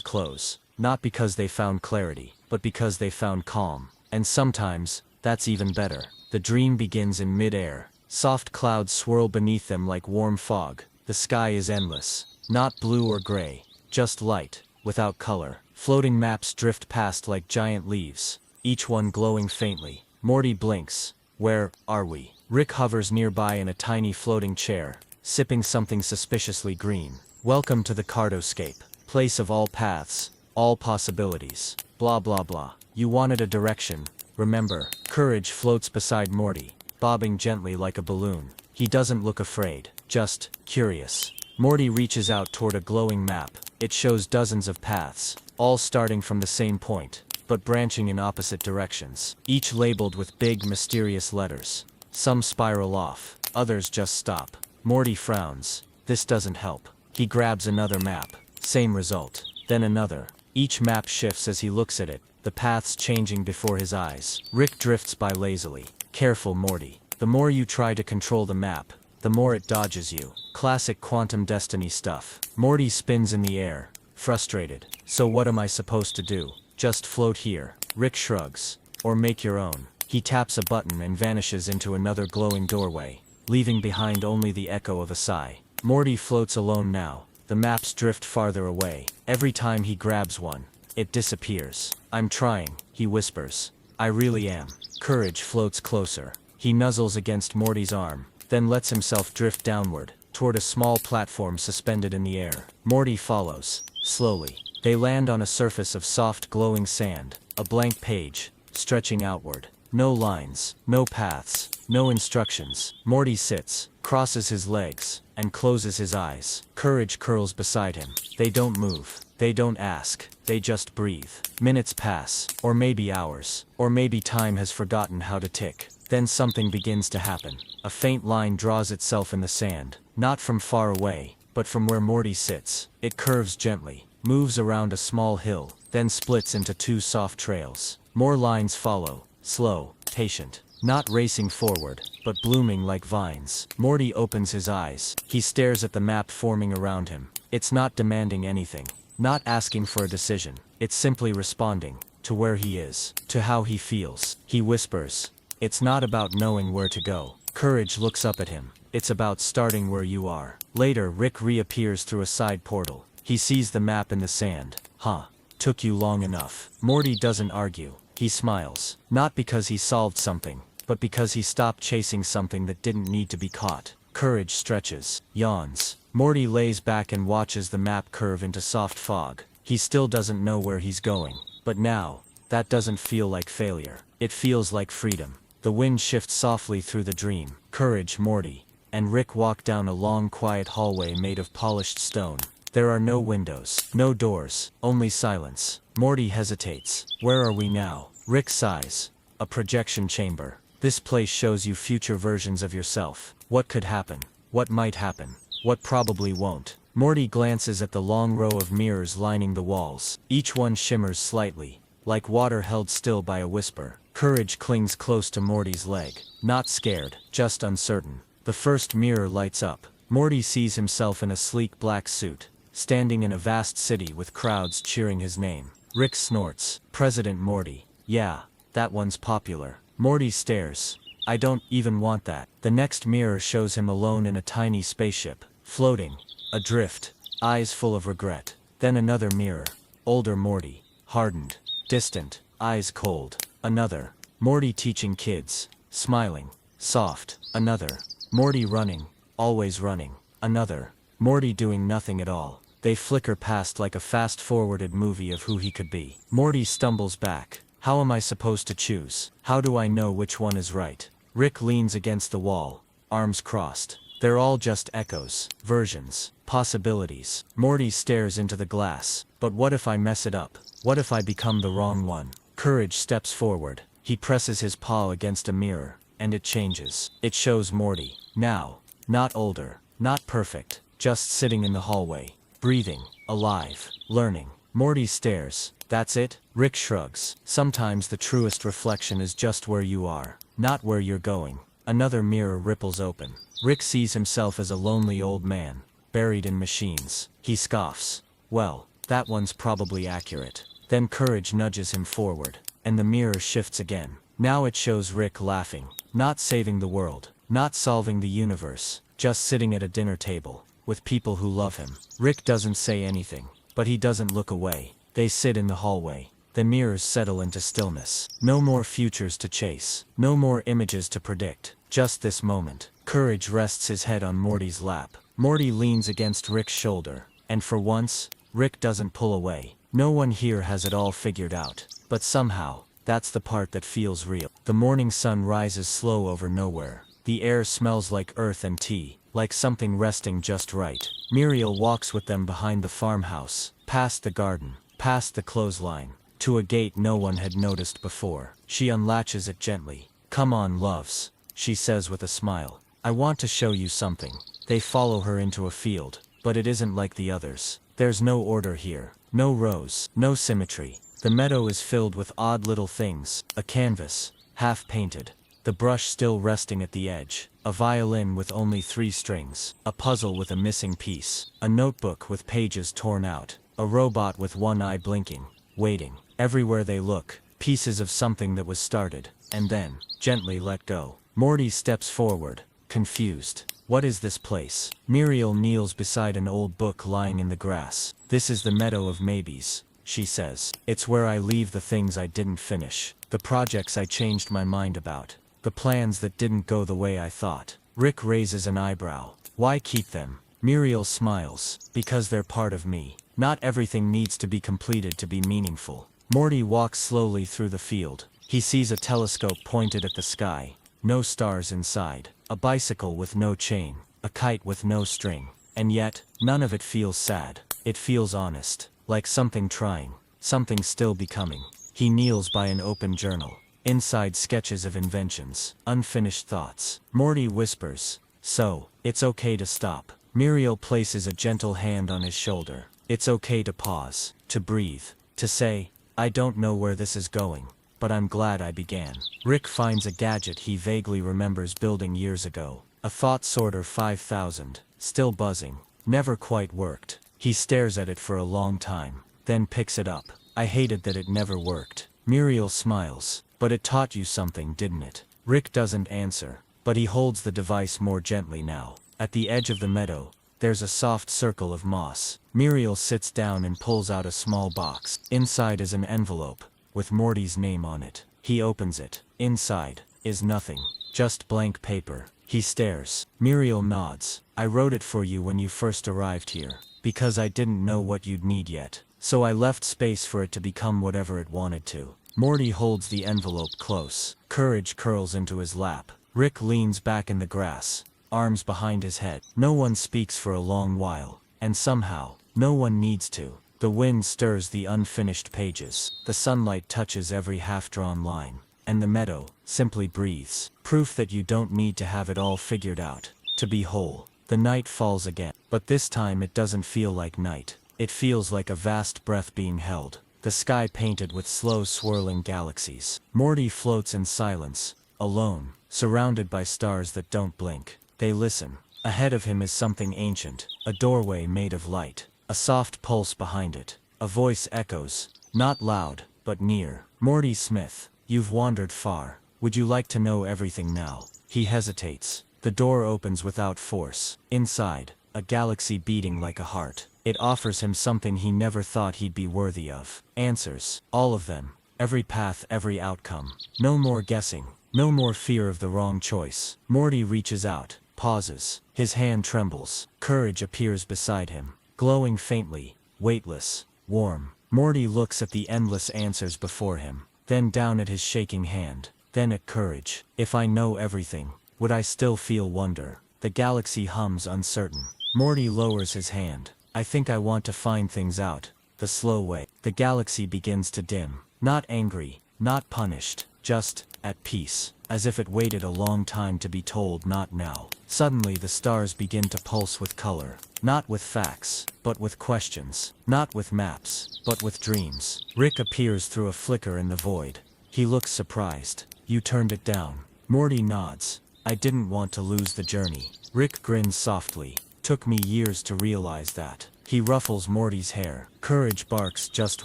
close, not because they found clarity, but because they found calm. And sometimes, that's even better. The dream begins in mid-air. Soft clouds swirl beneath them like warm fog. The sky is endless, not blue or gray, just light, without color. Floating maps drift past like giant leaves, each one glowing faintly. Morty blinks. "Where are we?" Rick hovers nearby in a tiny floating chair, sipping something suspiciously green. "Welcome to the Cardoscape, place of all paths, all possibilities. Blah blah blah. You wanted a direction, remember?" Courage floats beside Morty, bobbing gently like a balloon. He doesn't look afraid, just curious. Morty reaches out toward a glowing map. It shows dozens of paths, all starting from the same point, but branching in opposite directions, each labeled with big, mysterious letters. Some spiral off, others just stop. Morty frowns. This doesn't help. He grabs another map. Same result. Then another. Each map shifts as he looks at it, the paths changing before his eyes. Rick drifts by lazily. "Careful, Morty. The more you try to control the map, the more it dodges you." Classic quantum destiny stuff. Morty spins in the air, frustrated. "So what am I supposed to do? Just float here?" Rick shrugs. "Or make your own." He taps a button and vanishes into another glowing doorway, leaving behind only the echo of a sigh. Morty floats alone now. The maps drift farther away. Every time he grabs one, it disappears. "I'm trying," he whispers. "I really am." Courage floats closer. He nuzzles against Morty's arm, then lets himself drift downward, toward a small platform suspended in the air. Morty follows, slowly. They land on a surface of soft glowing sand, a blank page, stretching outward. No lines, no paths, no instructions. Morty sits, crosses his legs, and closes his eyes. Courage curls beside him. They don't move. They don't ask. They just breathe. Minutes pass, or maybe hours, or maybe time has forgotten how to tick. Then something begins to happen. A faint line draws itself in the sand, not from far away, but from where Morty sits. It curves gently, moves around a small hill, then splits into 2 soft trails. More lines follow, slow, patient, not racing forward, but blooming like vines. Morty opens his eyes. He stares at the map forming around him. It's not demanding anything, not asking for a decision. It's simply responding to where he is, to how he feels. He whispers, "It's not about knowing where to go." Courage looks up at him. "It's about starting where you are." Later, Rick reappears through a side portal. He sees the map in the sand. "Huh. Took you long enough." Morty doesn't argue. He smiles. Not because he solved something, but because he stopped chasing something that didn't need to be caught. Courage stretches, yawns. Morty lays back and watches the map curve into soft fog. He still doesn't know where he's going. But now, that doesn't feel like failure. It feels like freedom. The wind shifts softly through the dream. Courage, Morty, and Rick walk down a long quiet hallway made of polished stone. There are no windows, no doors, only silence. Morty hesitates. "Where are we now?" Rick sighs. "A projection chamber. This place shows you future versions of yourself. What could happen? What might happen? What probably won't?" Morty glances at the long row of mirrors lining the walls. Each one shimmers slightly, like water held still by a whisper. Courage clings close to Morty's leg. Not scared, just uncertain. The first mirror lights up. Morty sees himself in a sleek black suit, standing in a vast city with crowds cheering his name. Rick snorts. President Morty. Yeah, that one's popular. Morty stares. I don't even want that. The next mirror shows him alone in a tiny spaceship, floating, adrift, eyes full of regret. Then another mirror. Older Morty. Hardened, distant, eyes cold. Another. Morty teaching kids, smiling, soft. Another. Morty running, always running. Another. Morty doing nothing at all. They flicker past like a fast-forwarded movie of who he could be. Morty stumbles back. How am I supposed to choose? How do I know which one is right? Rick leans against the wall, arms crossed. They're all just echoes, versions, possibilities. Morty stares into the glass. But what if I mess it up? What if I become the wrong one? Courage steps forward. He presses his paw against a mirror, and it changes. It shows Morty. Now. Not older. Not perfect. Just sitting in the hallway. Breathing. Alive. Learning. Morty stares. That's it? Rick shrugs. Sometimes the truest reflection is just where you are, not where you're going. Another mirror ripples open. Rick sees himself as a lonely old man, buried in machines. He scoffs. Well, that one's probably accurate. Then courage nudges him forward, and the mirror shifts again. Now it shows Rick laughing, not saving the world, not solving the universe, just sitting at a dinner table, with people who love him. Rick doesn't say anything, but he doesn't look away. They sit in the hallway. The mirrors settle into stillness. No more futures to chase. No more images to predict. Just this moment. Courage rests his head on Morty's lap. Morty leans against Rick's shoulder. And for once, Rick doesn't pull away. No one here has it all figured out. But somehow, that's the part that feels real. The morning sun rises slow over nowhere. The air smells like earth and tea, like something resting just right. Muriel walks with them behind the farmhouse, past the garden, past the clothesline, to a gate no one had noticed before. She unlatches it gently. Come on, loves, she says with a smile. I want to show you something. They follow her into a field, but it isn't like the others. There's no order here, no rows, no symmetry. The meadow is filled with odd little things, a canvas, half painted, the brush still resting at the edge, a violin with only 3 strings, a puzzle with a missing piece, a notebook with pages torn out, a robot with one eye blinking, waiting. Everywhere they look, pieces of something that was started, and then, gently let go. Morty steps forward, confused. What is this place? Muriel kneels beside an old book lying in the grass. This is the meadow of maybes, she says. It's where I leave the things I didn't finish, the projects I changed my mind about, the plans that didn't go the way I thought. Rick raises an eyebrow. Why keep them? Muriel smiles. Because they're part of me. Not everything needs to be completed to be meaningful. Morty walks slowly through the field. He sees a telescope pointed at the sky. No stars inside. A bicycle with no chain. A kite with no string. And yet, none of it feels sad. It feels honest. Like something trying. Something still becoming. He kneels by an open journal. Inside sketches of inventions. Unfinished thoughts. Morty whispers. So, it's okay to stop. Muriel places a gentle hand on his shoulder. It's okay to pause. To breathe. To say, I don't know where this is going, but I'm glad I began. Rick finds a gadget he vaguely remembers building years ago. A thought sorter 5000, still buzzing, never quite worked. He stares at it for a long time, then picks it up. I hated that it never worked. Muriel smiles. But it taught you something, didn't it? Rick doesn't answer, but he holds the device more gently now. At the edge of the meadow, there's a soft circle of moss. Muriel sits down and pulls out a small box. Inside is an envelope, with Morty's name on it. He opens it. Inside is nothing, just blank paper. He stares. Muriel nods. I wrote it for you when you first arrived here, because I didn't know what you'd need yet. So I left space for it to become whatever it wanted to. Morty holds the envelope close. Courage curls into his lap. Rick leans back in the grass, arms behind his head. No one speaks for a long while, and somehow, no one needs to. The wind stirs the unfinished pages. The sunlight touches every half-drawn line, and the meadow simply breathes. Proof that you don't need to have it all figured out to be whole. The night falls again, but this time it doesn't feel like night. It feels like a vast breath being held. The sky painted with slow swirling galaxies. Morty floats in silence, alone, surrounded by stars that don't blink. They listen. Ahead of him is something ancient, a doorway made of light. A soft pulse behind it. A voice echoes, Not loud, but near. Morty Smith, you've wandered far. Would you like to know everything now? He hesitates. The door opens without force. Inside, a galaxy beating like a heart. It offers him something he never thought he'd be worthy of. Answers. All of them. Every path, every outcome. No more guessing. No more fear of the wrong choice. Morty reaches out, pauses. His hand trembles. Courage appears beside him, glowing faintly, weightless, warm. Morty looks at the endless answers before him, then down at his shaking hand, then at Courage. If I know everything, would I still feel wonder? The galaxy hums uncertain. Morty lowers his hand. I think I want to find things out, the slow way. The galaxy begins to dim. Not angry, not punished, just at peace, as if it waited a long time to be told not now. Suddenly the stars begin to pulse with color, not with facts, but with questions, not with maps, but with dreams. Rick appears through a flicker in the void. He looks surprised. You turned it down. Morty nods. I didn't want to lose the journey. Rick grins softly. Took me years to realize that. He ruffles Morty's hair. Courage barks just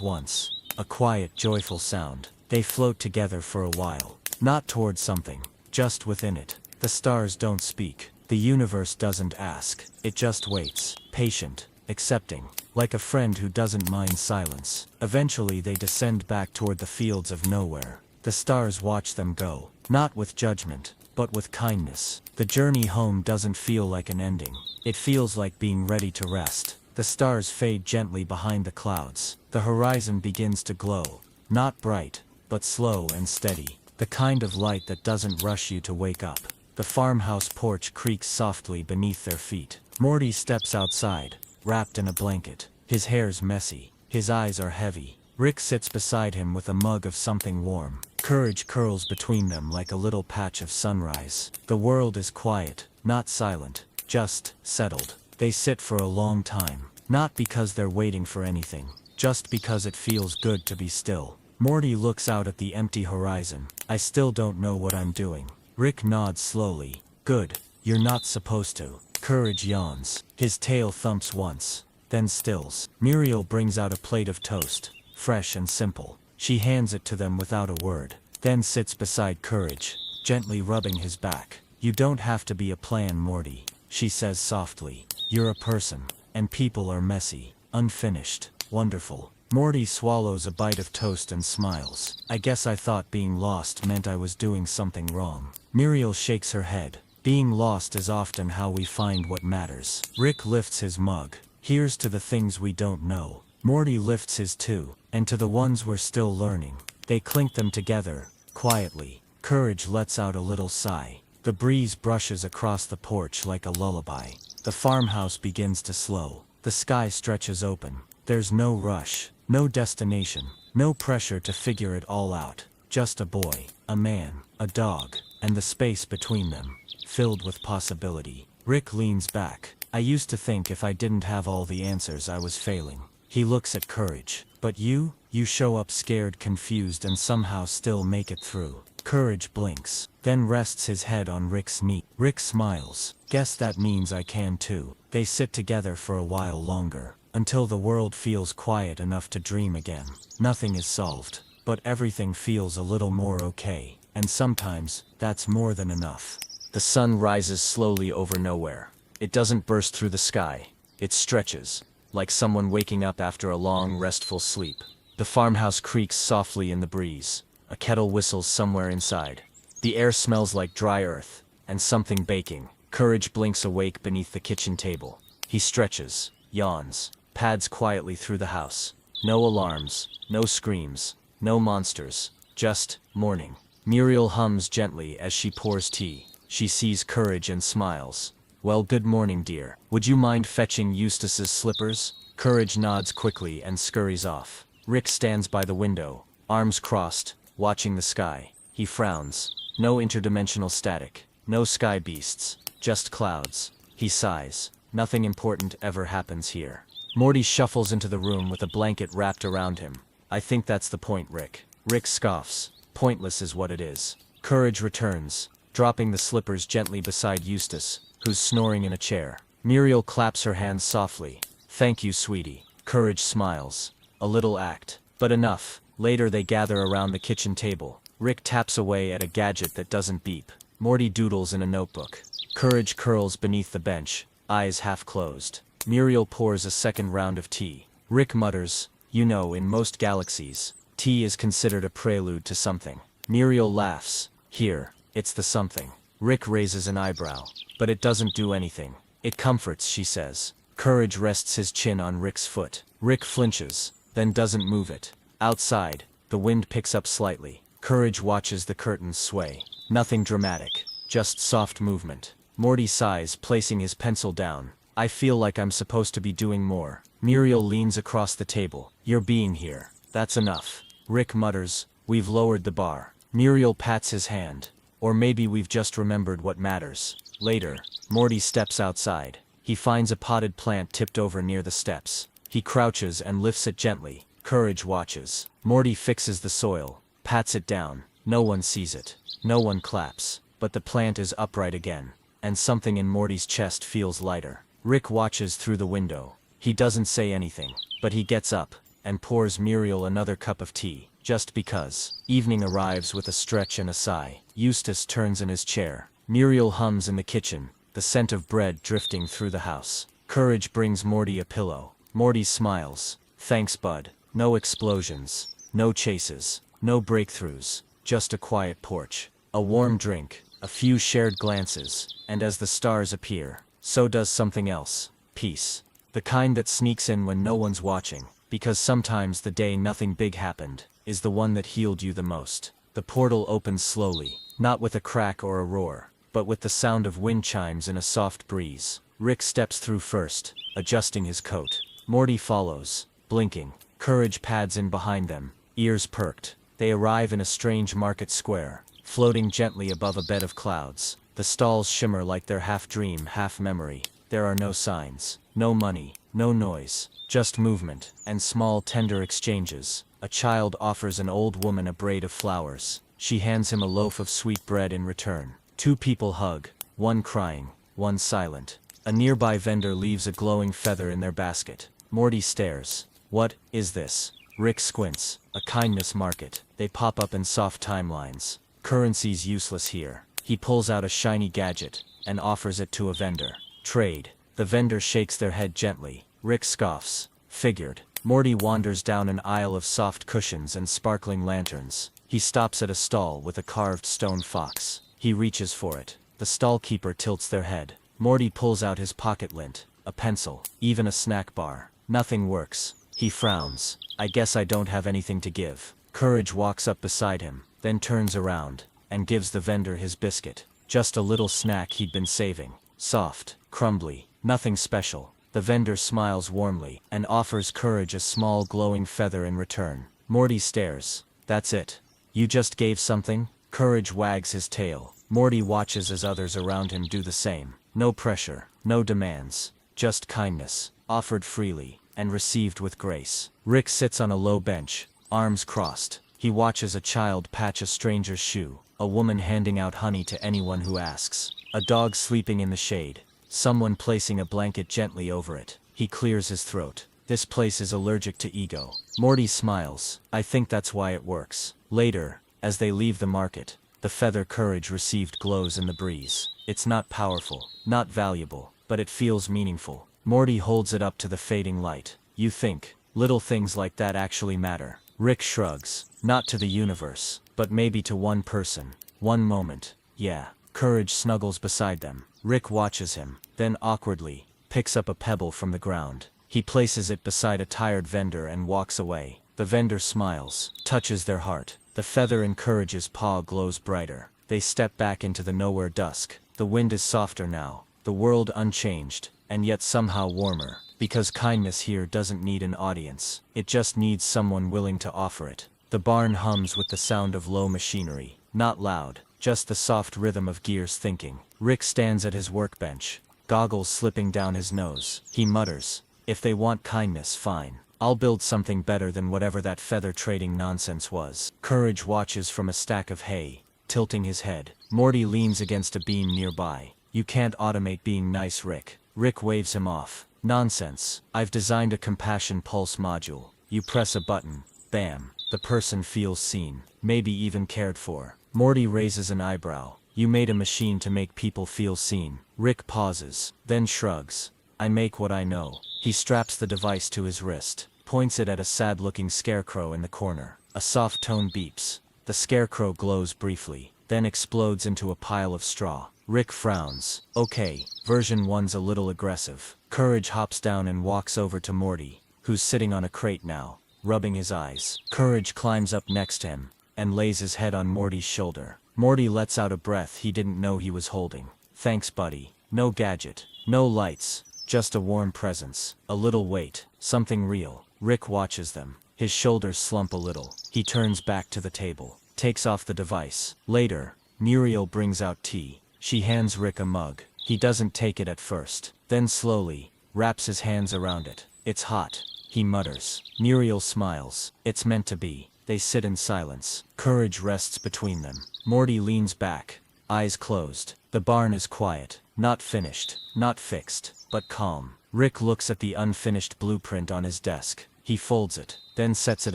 once. A quiet, joyful sound. They float together for a while. Not towards something, just within it. The stars don't speak. The universe doesn't ask. It just waits, patient, accepting, like a friend who doesn't mind silence. Eventually they descend back toward the fields of nowhere. The stars watch them go, not with judgment, but with kindness. The journey home doesn't feel like an ending. It feels like being ready to rest. The stars fade gently behind the clouds. The horizon begins to glow, not bright, but slow and steady. The kind of light that doesn't rush you to wake up. The farmhouse porch creaks softly beneath their feet. Morty steps outside, wrapped in a blanket. His hair's messy. His eyes are heavy. Rick sits beside him with a mug of something warm. Courage curls between them like a little patch of sunrise. The world is quiet, not silent, just settled. They sit for a long time, not because they're waiting for anything, just because it feels good to be still. Morty looks out at the empty horizon. I still don't know what I'm doing. Rick nods slowly. Good, you're not supposed to. Courage yawns. His tail thumps once, then stills. Muriel brings out a plate of toast, fresh and simple. She hands it to them without a word, then sits beside Courage, gently rubbing his back. You don't have to be a plan, Morty, she says softly. You're a person, and people are messy, unfinished, wonderful. Morty swallows a bite of toast and smiles. I guess I thought being lost meant I was doing something wrong. Muriel shakes her head. Being lost is often how we find what matters. Rick lifts his mug. Here's to the things we don't know. Morty lifts his too, and to the ones we're still learning. They clink them together, quietly. Courage lets out a little sigh. The breeze brushes across the porch like a lullaby. The farmhouse begins to slow. The sky stretches open. There's no rush, no destination, no pressure to figure it all out. Just a boy, a man, a dog, and the space between them, filled with possibility. Rick leans back. I used to think if I didn't have all the answers I was failing. He looks at Courage. But you show up scared, confused, and somehow still make it through. Courage blinks, then rests his head on Rick's knee. Rick smiles. Guess that means I can too. They sit together for a while longer, until the world feels quiet enough to dream again. Nothing is solved, but everything feels a little more okay, and sometimes, that's more than enough. The sun rises slowly over nowhere. It doesn't burst through the sky. It stretches, like someone waking up after a long, restful sleep. The farmhouse creaks softly in the breeze. A kettle whistles somewhere inside. The air smells like dry earth, and something baking. Courage blinks awake beneath the kitchen table. He stretches, yawns, pads quietly through the house. No alarms, no screams, no monsters, just morning. Muriel hums gently as she pours tea. She sees Courage and smiles. Well, good morning, dear. Would you mind fetching Eustace's slippers? Courage nods quickly and scurries off. Rick stands by the window, arms crossed, watching the sky. He frowns. No interdimensional static, no sky beasts, just clouds. He sighs. Nothing important ever happens here. Morty shuffles into the room with a blanket wrapped around him. I think that's the point, Rick. Rick scoffs. Pointless is what it is. Courage returns, dropping the slippers gently beside Eustace, who's snoring in a chair. Muriel claps her hands softly. Thank you, sweetie. Courage smiles. A little act, But enough. Later they gather around the kitchen table. Rick taps away at a gadget that doesn't beep. Morty doodles in a notebook. Courage curls beneath the bench, eyes half closed. Muriel pours a second round of tea. Rick mutters, "You know, in most galaxies, tea is considered a prelude to something." Muriel laughs. "Here, it's the something." Rick raises an eyebrow. "But it doesn't do anything. It comforts," she says. Courage rests his chin on Rick's foot. Rick flinches, then doesn't move it. Outside, the wind picks up slightly. Courage watches the curtains sway. Nothing dramatic, just soft movement. Morty sighs, placing his pencil down. "I feel like I'm supposed to be doing more." Muriel leans across the table. "You're being here. That's enough." Rick mutters, "We've lowered the bar." Muriel pats his hand. "Or maybe we've just remembered what matters." Later, Morty steps outside. He finds a potted plant tipped over near the steps. He crouches and lifts it gently. Courage watches. Morty fixes the soil, pats it down. No one sees it. No one claps. But the plant is upright again. And something in Morty's chest feels lighter. Rick watches through the window. He doesn't say anything, but he gets up and pours Muriel another cup of tea, just because. Evening arrives with a stretch and a sigh. Eustace turns in his chair. Muriel hums in the kitchen, the scent of bread drifting through the house. Courage brings Morty a pillow. Morty smiles. "Thanks, bud." No explosions, no chases, no breakthroughs, just a quiet porch. A warm drink, a few shared glances, and as the stars appear, so does something else. Peace. The kind that sneaks in when no one's watching, because sometimes the day nothing big happened is the one that healed you the most. The portal opens slowly, not with a crack or a roar, but with the sound of wind chimes in a soft breeze. Rick steps through first, adjusting his coat. Morty follows, blinking. Courage pads in behind them, ears perked. They arrive in a strange market square, floating gently above a bed of clouds. The stalls shimmer like they're half dream, half memory. There are no signs, no money, no noise, just movement, and small tender exchanges. A child offers an old woman a braid of flowers. She hands him a loaf of sweet bread in return. Two people hug, one crying, one silent. A nearby vendor leaves a glowing feather in their basket. Morty stares. "What is this?" Rick squints. "A kindness market. They pop up in soft timelines. Currency's useless here." He pulls out a shiny gadget and offers it to a vendor. "Trade." The vendor shakes their head gently. Rick scoffs. "Figured." Morty wanders down an aisle of soft cushions and sparkling lanterns. He stops at a stall with a carved stone fox. He reaches for it. The stall-keeper tilts their head. Morty pulls out his pocket lint, a pencil, even a snack bar. Nothing works. He frowns. "I guess I don't have anything to give." Courage walks up beside him, then turns around, and gives the vendor his biscuit. Just a little snack he'd been saving. Soft, crumbly, nothing special. The vendor smiles warmly, and offers Courage a small glowing feather in return. Morty stares. "That's it? You just gave something?" Courage wags his tail. Morty watches as others around him do the same. No pressure, no demands, just kindness, offered freely and received with grace. Rick sits on a low bench, arms crossed. He watches a child patch a stranger's shoe, a woman handing out honey to anyone who asks, a dog sleeping in the shade, someone placing a blanket gently over it. He clears his throat. This place is allergic to ego. Morty smiles. "I think that's why it works." Later, as they leave the market, the feather Courage received glows in the breeze. It's not powerful, not valuable, but it feels meaningful. Morty holds it up to the fading light. "You think little things like that actually matter?" Rick shrugs. "Not to the universe, but maybe to one person, one moment. Yeah." Courage snuggles beside them. Rick watches him, then awkwardly picks up a pebble from the ground. He places it beside a tired vendor and walks away. The vendor smiles, touches their heart. The feather in Courage's paw glows brighter. They step back into the nowhere dusk. The wind is softer now, the world unchanged, and yet somehow warmer, because kindness here doesn't need an audience. It just needs someone willing to offer it. The barn hums with the sound of low machinery. Not loud, just the soft rhythm of gears thinking. Rick stands at his workbench, goggles slipping down his nose. He mutters, "If they want kindness, fine. I'll build something better than whatever that feather trading nonsense was." Courage watches from a stack of hay, tilting his head. Morty leans against a beam nearby. "You can't automate being nice, Rick." Rick waves him off. "Nonsense. I've designed a compassion pulse module. You press a button, Bam. The person feels seen, maybe even cared for. Morty raises an eyebrow. You made a machine to make people feel seen. Rick pauses, then shrugs. I make what I know. He straps the device to his wrist, points it at a sad-looking scarecrow in the corner. A soft tone beeps. The scarecrow glows briefly, then explodes into a pile of straw. Rick frowns. Okay, version 1's a little aggressive. Courage hops down and walks over to Morty, who's sitting on a crate now, rubbing his eyes. Courage climbs up next to him, and lays his head on Morty's shoulder. Morty lets out a breath he didn't know he was holding. Thanks, buddy. No gadget, no lights, just a warm presence, a little weight, something real. Rick watches them. His shoulders slump a little. He turns back to the table, takes off the device. Later, Muriel brings out tea. She hands Rick a mug. He doesn't take it at first, then slowly wraps his hands around it. It's hot, he mutters. Muriel smiles. It's meant to be. They sit in silence. Courage rests between them. Morty leans back, eyes closed. The barn is quiet, not finished, not fixed, but calm. Rick looks at the unfinished blueprint on his desk. He folds it, then sets it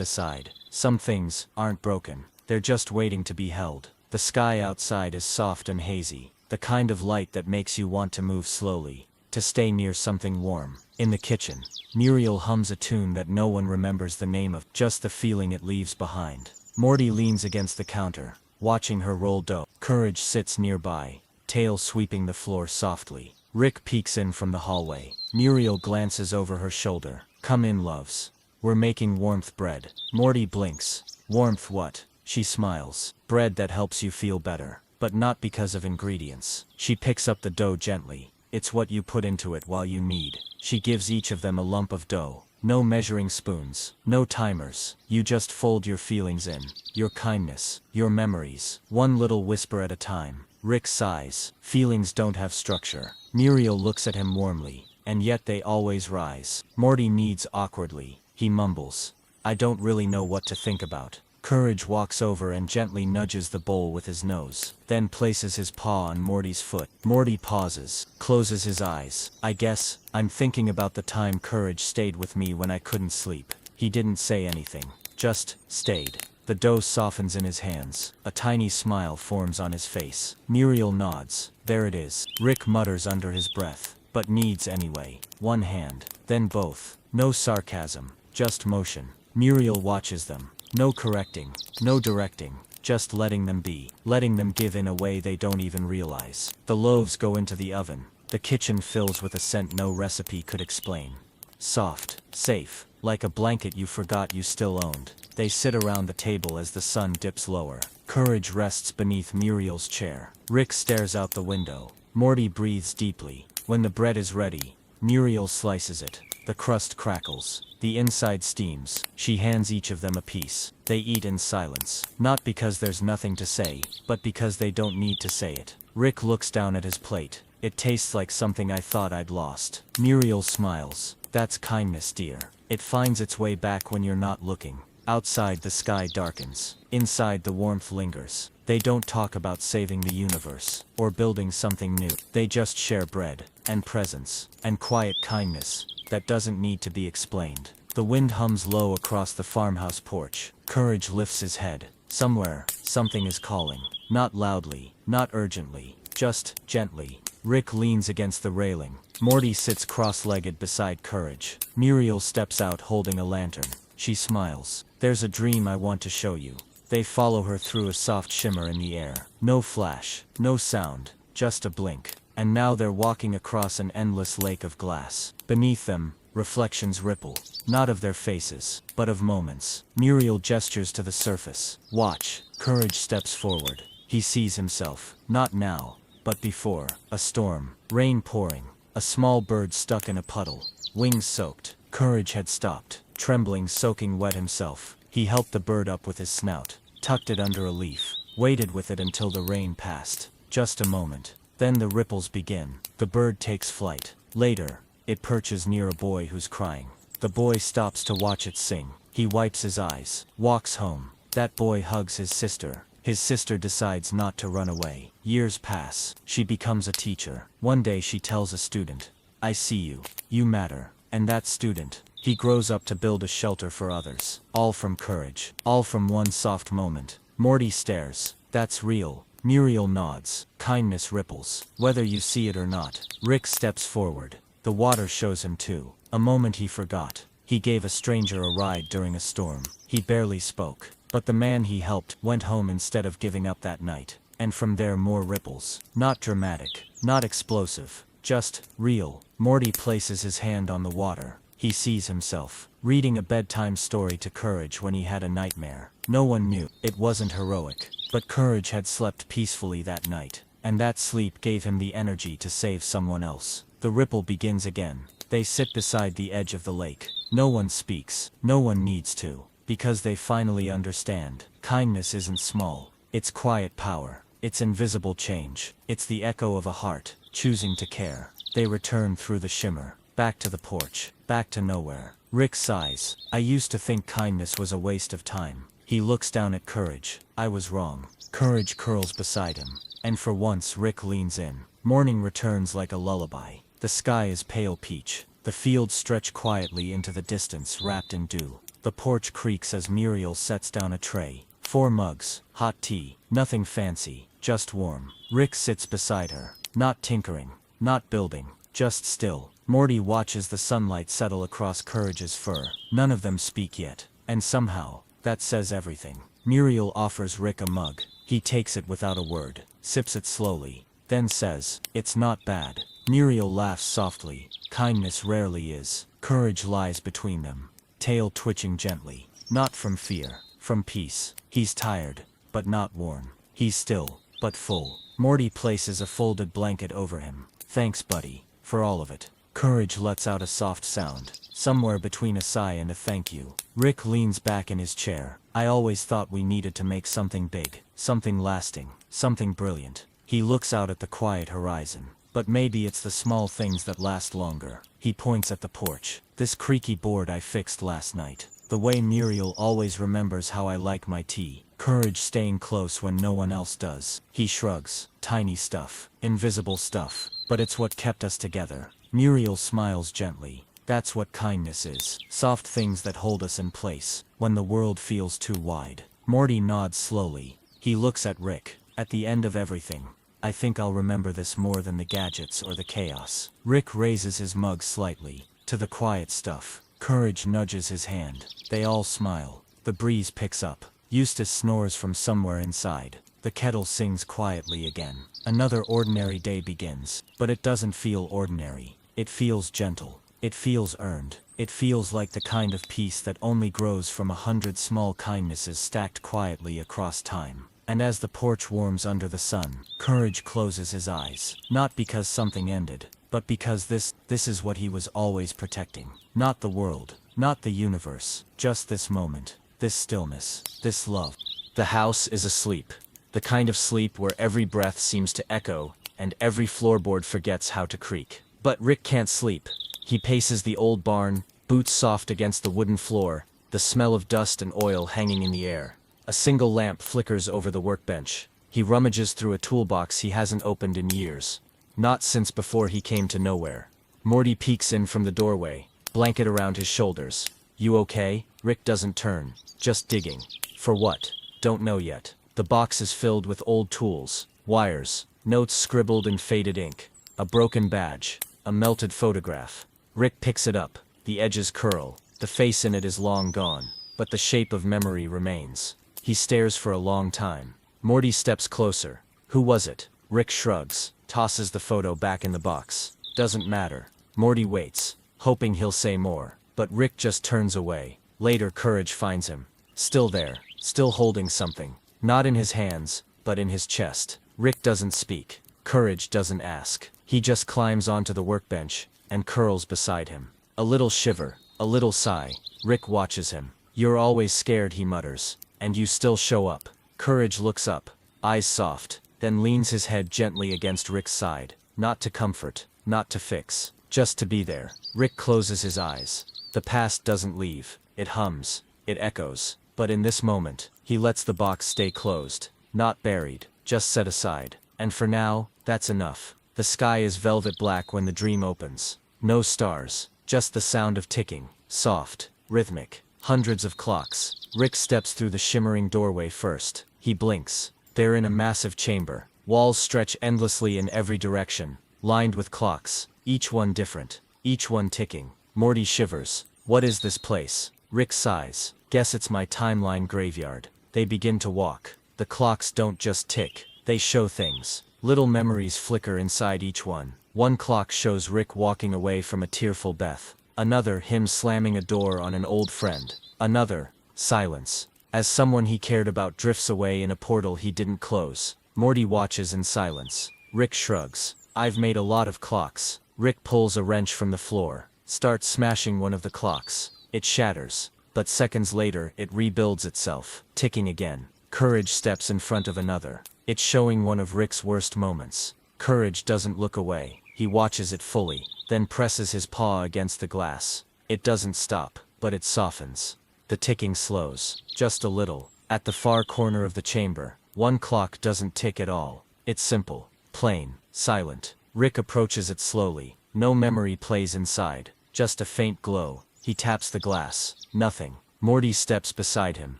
aside. Some things aren't broken, they're just waiting to be held. The sky outside is soft and hazy, the kind of light that makes you want to move slowly, to stay near something warm. In the kitchen, Muriel hums a tune that no one remembers the name of, just the feeling it leaves behind. Morty leans against the counter, watching her roll dough. Courage sits nearby, tail sweeping the floor softly. Rick peeks in from the hallway. Muriel glances over her shoulder. Come in, loves. We're making warmth bread. Morty blinks. Warmth what? She smiles. Bread that helps you feel better, but not because of ingredients. She picks up the dough gently. It's what you put into it while you need. She gives each of them a lump of dough. No measuring spoons, no timers. You just fold your feelings in, your kindness, your memories, one little whisper at a time. Rick sighs. Feelings don't have structure. Muriel looks at him warmly, and yet they always rise. Morty kneads awkwardly. He mumbles. I don't really know what to think about. Courage walks over and gently nudges the bowl with his nose, then places his paw on Morty's foot. Morty pauses, closes his eyes. I guess, I'm thinking about the time Courage stayed with me when I couldn't sleep. He didn't say anything, just stayed. The dough softens in his hands. A tiny smile forms on his face. Muriel nods. There it is. Rick mutters under his breath, but kneads anyway. One hand, then both. No sarcasm, just motion. Muriel watches them. No correcting, no directing, just letting them be, letting them give in a way they don't even realize. The loaves go into the oven. The kitchen fills with a scent no recipe could explain. Soft, safe, like a blanket you forgot you still owned. They sit around the table as the sun dips lower. Courage rests beneath Muriel's chair. Rick stares out the window. Morty breathes deeply. When the bread is ready, Muriel slices it. The crust crackles. The inside steams. She hands each of them a piece. They eat in silence. Not because there's nothing to say, but because they don't need to say it. Rick looks down at his plate. It tastes like something I thought I'd lost. Muriel smiles. That's kindness, dear. It finds its way back when you're not looking. Outside the sky darkens. Inside the warmth lingers. They don't talk about saving the universe, or building something new. They just share bread, and presence, and quiet kindness that doesn't need to be explained. The wind hums low across the farmhouse porch. Courage lifts his head. Somewhere, something is calling. Not loudly, not urgently, just gently. Rick leans against the railing. Morty sits cross-legged beside Courage. Muriel steps out holding a lantern. She smiles. There's a dream I want to show you. They follow her through a soft shimmer in the air. No flash, no sound, just a blink. And now they're walking across an endless lake of glass. Beneath them, reflections ripple. Not of their faces, but of moments. Muriel gestures to the surface. Watch. Courage steps forward. He sees himself. Not now, but before. A storm. Rain pouring. A small bird stuck in a puddle. Wings soaked. Courage had stopped. Trembling, soaking wet himself. He helped the bird up with his snout. Tucked it under a leaf. Waited with it until the rain passed. Just a moment. Then the ripples begin. The bird takes flight. Later, it perches near a boy who's crying. The boy stops to watch it sing. He wipes his eyes. Walks home. That boy hugs his sister. His sister decides not to run away. Years pass. She becomes a teacher. One day she tells a student, I see you. You matter. And that student, He grows up to build a shelter for others. All from courage. All from one soft moment. Morty stares. That's real. Muriel nods. Kindness ripples. Whether you see it or not. Rick steps forward. The water shows him too. A moment he forgot. He gave a stranger a ride during a storm. He barely spoke. But the man he helped went home instead of giving up that night. And from there more ripples. Not dramatic. Not explosive. Just real. Morty places his hand on the water. He sees himself reading a bedtime story to Courage when he had a nightmare. No one knew. It wasn't heroic. But Courage had slept peacefully that night. And that sleep gave him the energy to save someone else. The ripple begins again. They sit beside the edge of the lake. No one speaks. No one needs to. Because they finally understand. Kindness isn't small. It's quiet power. It's invisible change. It's the echo of a heart choosing to care. They return through the shimmer. Back to the porch. Back to nowhere. Rick sighs. I used to think kindness was a waste of time. He looks down at Courage. I was wrong. Courage curls beside him. And for once Rick leans in. Morning returns like a lullaby. The sky is pale peach. The fields stretch quietly into the distance wrapped in dew. The porch creaks as Muriel sets down a tray. 4 mugs. Hot tea. Nothing fancy. Just warm. Rick sits beside her. Not tinkering. Not building. Just still. Morty watches the sunlight settle across Courage's fur. None of them speak yet. And somehow, that says everything. Muriel offers Rick a mug. He takes it without a word. Sips it slowly. Then says, "It's not bad." Muriel laughs softly. Kindness rarely is. Courage lies between them. Tail twitching gently. Not from fear. From peace. He's tired. But not worn. He's still. But full. Morty places a folded blanket over him. Thanks, buddy. For all of it. Courage lets out a soft sound. Somewhere between a sigh and a thank you. Rick leans back in his chair. I always thought we needed to make something big. Something lasting. Something brilliant. He looks out at the quiet horizon. But maybe it's the small things that last longer. He points at the porch. This creaky board I fixed last night. The way Muriel always remembers how I like my tea. Courage staying close when no one else does. He shrugs. Tiny stuff. Invisible stuff. But it's what kept us together. Muriel smiles gently. That's what kindness is. Soft things that hold us in place. When the world feels too wide. Morty nods slowly. He looks at Rick. At the end of everything. I think I'll remember this more than the gadgets or the chaos. Rick raises his mug slightly. To the quiet stuff. Courage nudges his hand. They all smile. The breeze picks up. Eustace snores from somewhere inside. The kettle sings quietly again. Another ordinary day begins. But it doesn't feel ordinary. It feels gentle. It feels earned. It feels like the kind of peace that only grows from 100 small kindnesses stacked quietly across time. And as the porch warms under the sun, Courage closes his eyes. Not because something ended, but because this is what he was always protecting. Not the world, not the universe, just this moment, this stillness, this love. The house is asleep. The kind of sleep where every breath seems to echo, and every floorboard forgets how to creak. But Rick can't sleep. He paces the old barn, boots soft against the wooden floor, the smell of dust and oil hanging in the air. A single lamp flickers over the workbench. He rummages through a toolbox he hasn't opened in years. Not since before he came to nowhere. Morty peeks in from the doorway, blanket around his shoulders. You okay? Rick doesn't turn. Just digging. For what? Don't know yet. The box is filled with old tools, wires, notes scribbled in faded ink, a broken badge, a melted photograph. Rick picks it up. The edges curl. The face in it is long gone, but the shape of memory remains. He stares for a long time. Morty steps closer. Who was it? Rick shrugs, tosses the photo back in the box. Doesn't matter. Morty waits, hoping he'll say more, but Rick just turns away. Later Courage finds him. Still there, still holding something. Not in his hands, but in his chest. Rick doesn't speak. Courage doesn't ask. He just climbs onto the workbench and curls beside him. A little shiver, a little sigh. Rick watches him. You're always scared, he mutters. And you still show up. Courage looks up, eyes soft, then leans his head gently against Rick's side. Not to comfort, not to fix, just to be there. Rick closes his eyes. The past doesn't leave. It hums. It echoes. But in this moment, he lets the box stay closed. Not buried, just set aside. And for now, that's enough. The sky is velvet black when the dream opens. No stars, just the sound of ticking. soft, rhythmic. Hundreds of clocks. Rick steps through the shimmering doorway first. He blinks. They're in a massive chamber. Walls stretch endlessly in every direction, lined with clocks, each one different, each one ticking. Morty shivers. What is this place? Rick sighs. Guess it's my timeline graveyard. They begin to walk. The clocks don't just tick, they show things. Little memories flicker inside each one. One clock shows Rick walking away from a tearful Beth. Another, him slamming a door on an old friend. Another, silence. As someone he cared about drifts away in a portal he didn't close. Morty watches in silence. Rick shrugs. I've made a lot of clocks. Rick pulls a wrench from the floor, starts smashing one of the clocks. It shatters. But seconds later, it rebuilds itself, ticking again. Courage steps in front of another. It's showing one of Rick's worst moments. Courage doesn't look away. He watches it fully, then presses his paw against the glass. It doesn't stop, but it softens. The ticking slows, just a little. At the far corner of the chamber, one clock doesn't tick at all. It's simple, plain, silent. Rick approaches it slowly. No memory plays inside, just a faint glow. He taps the glass. Nothing. Morty steps beside him.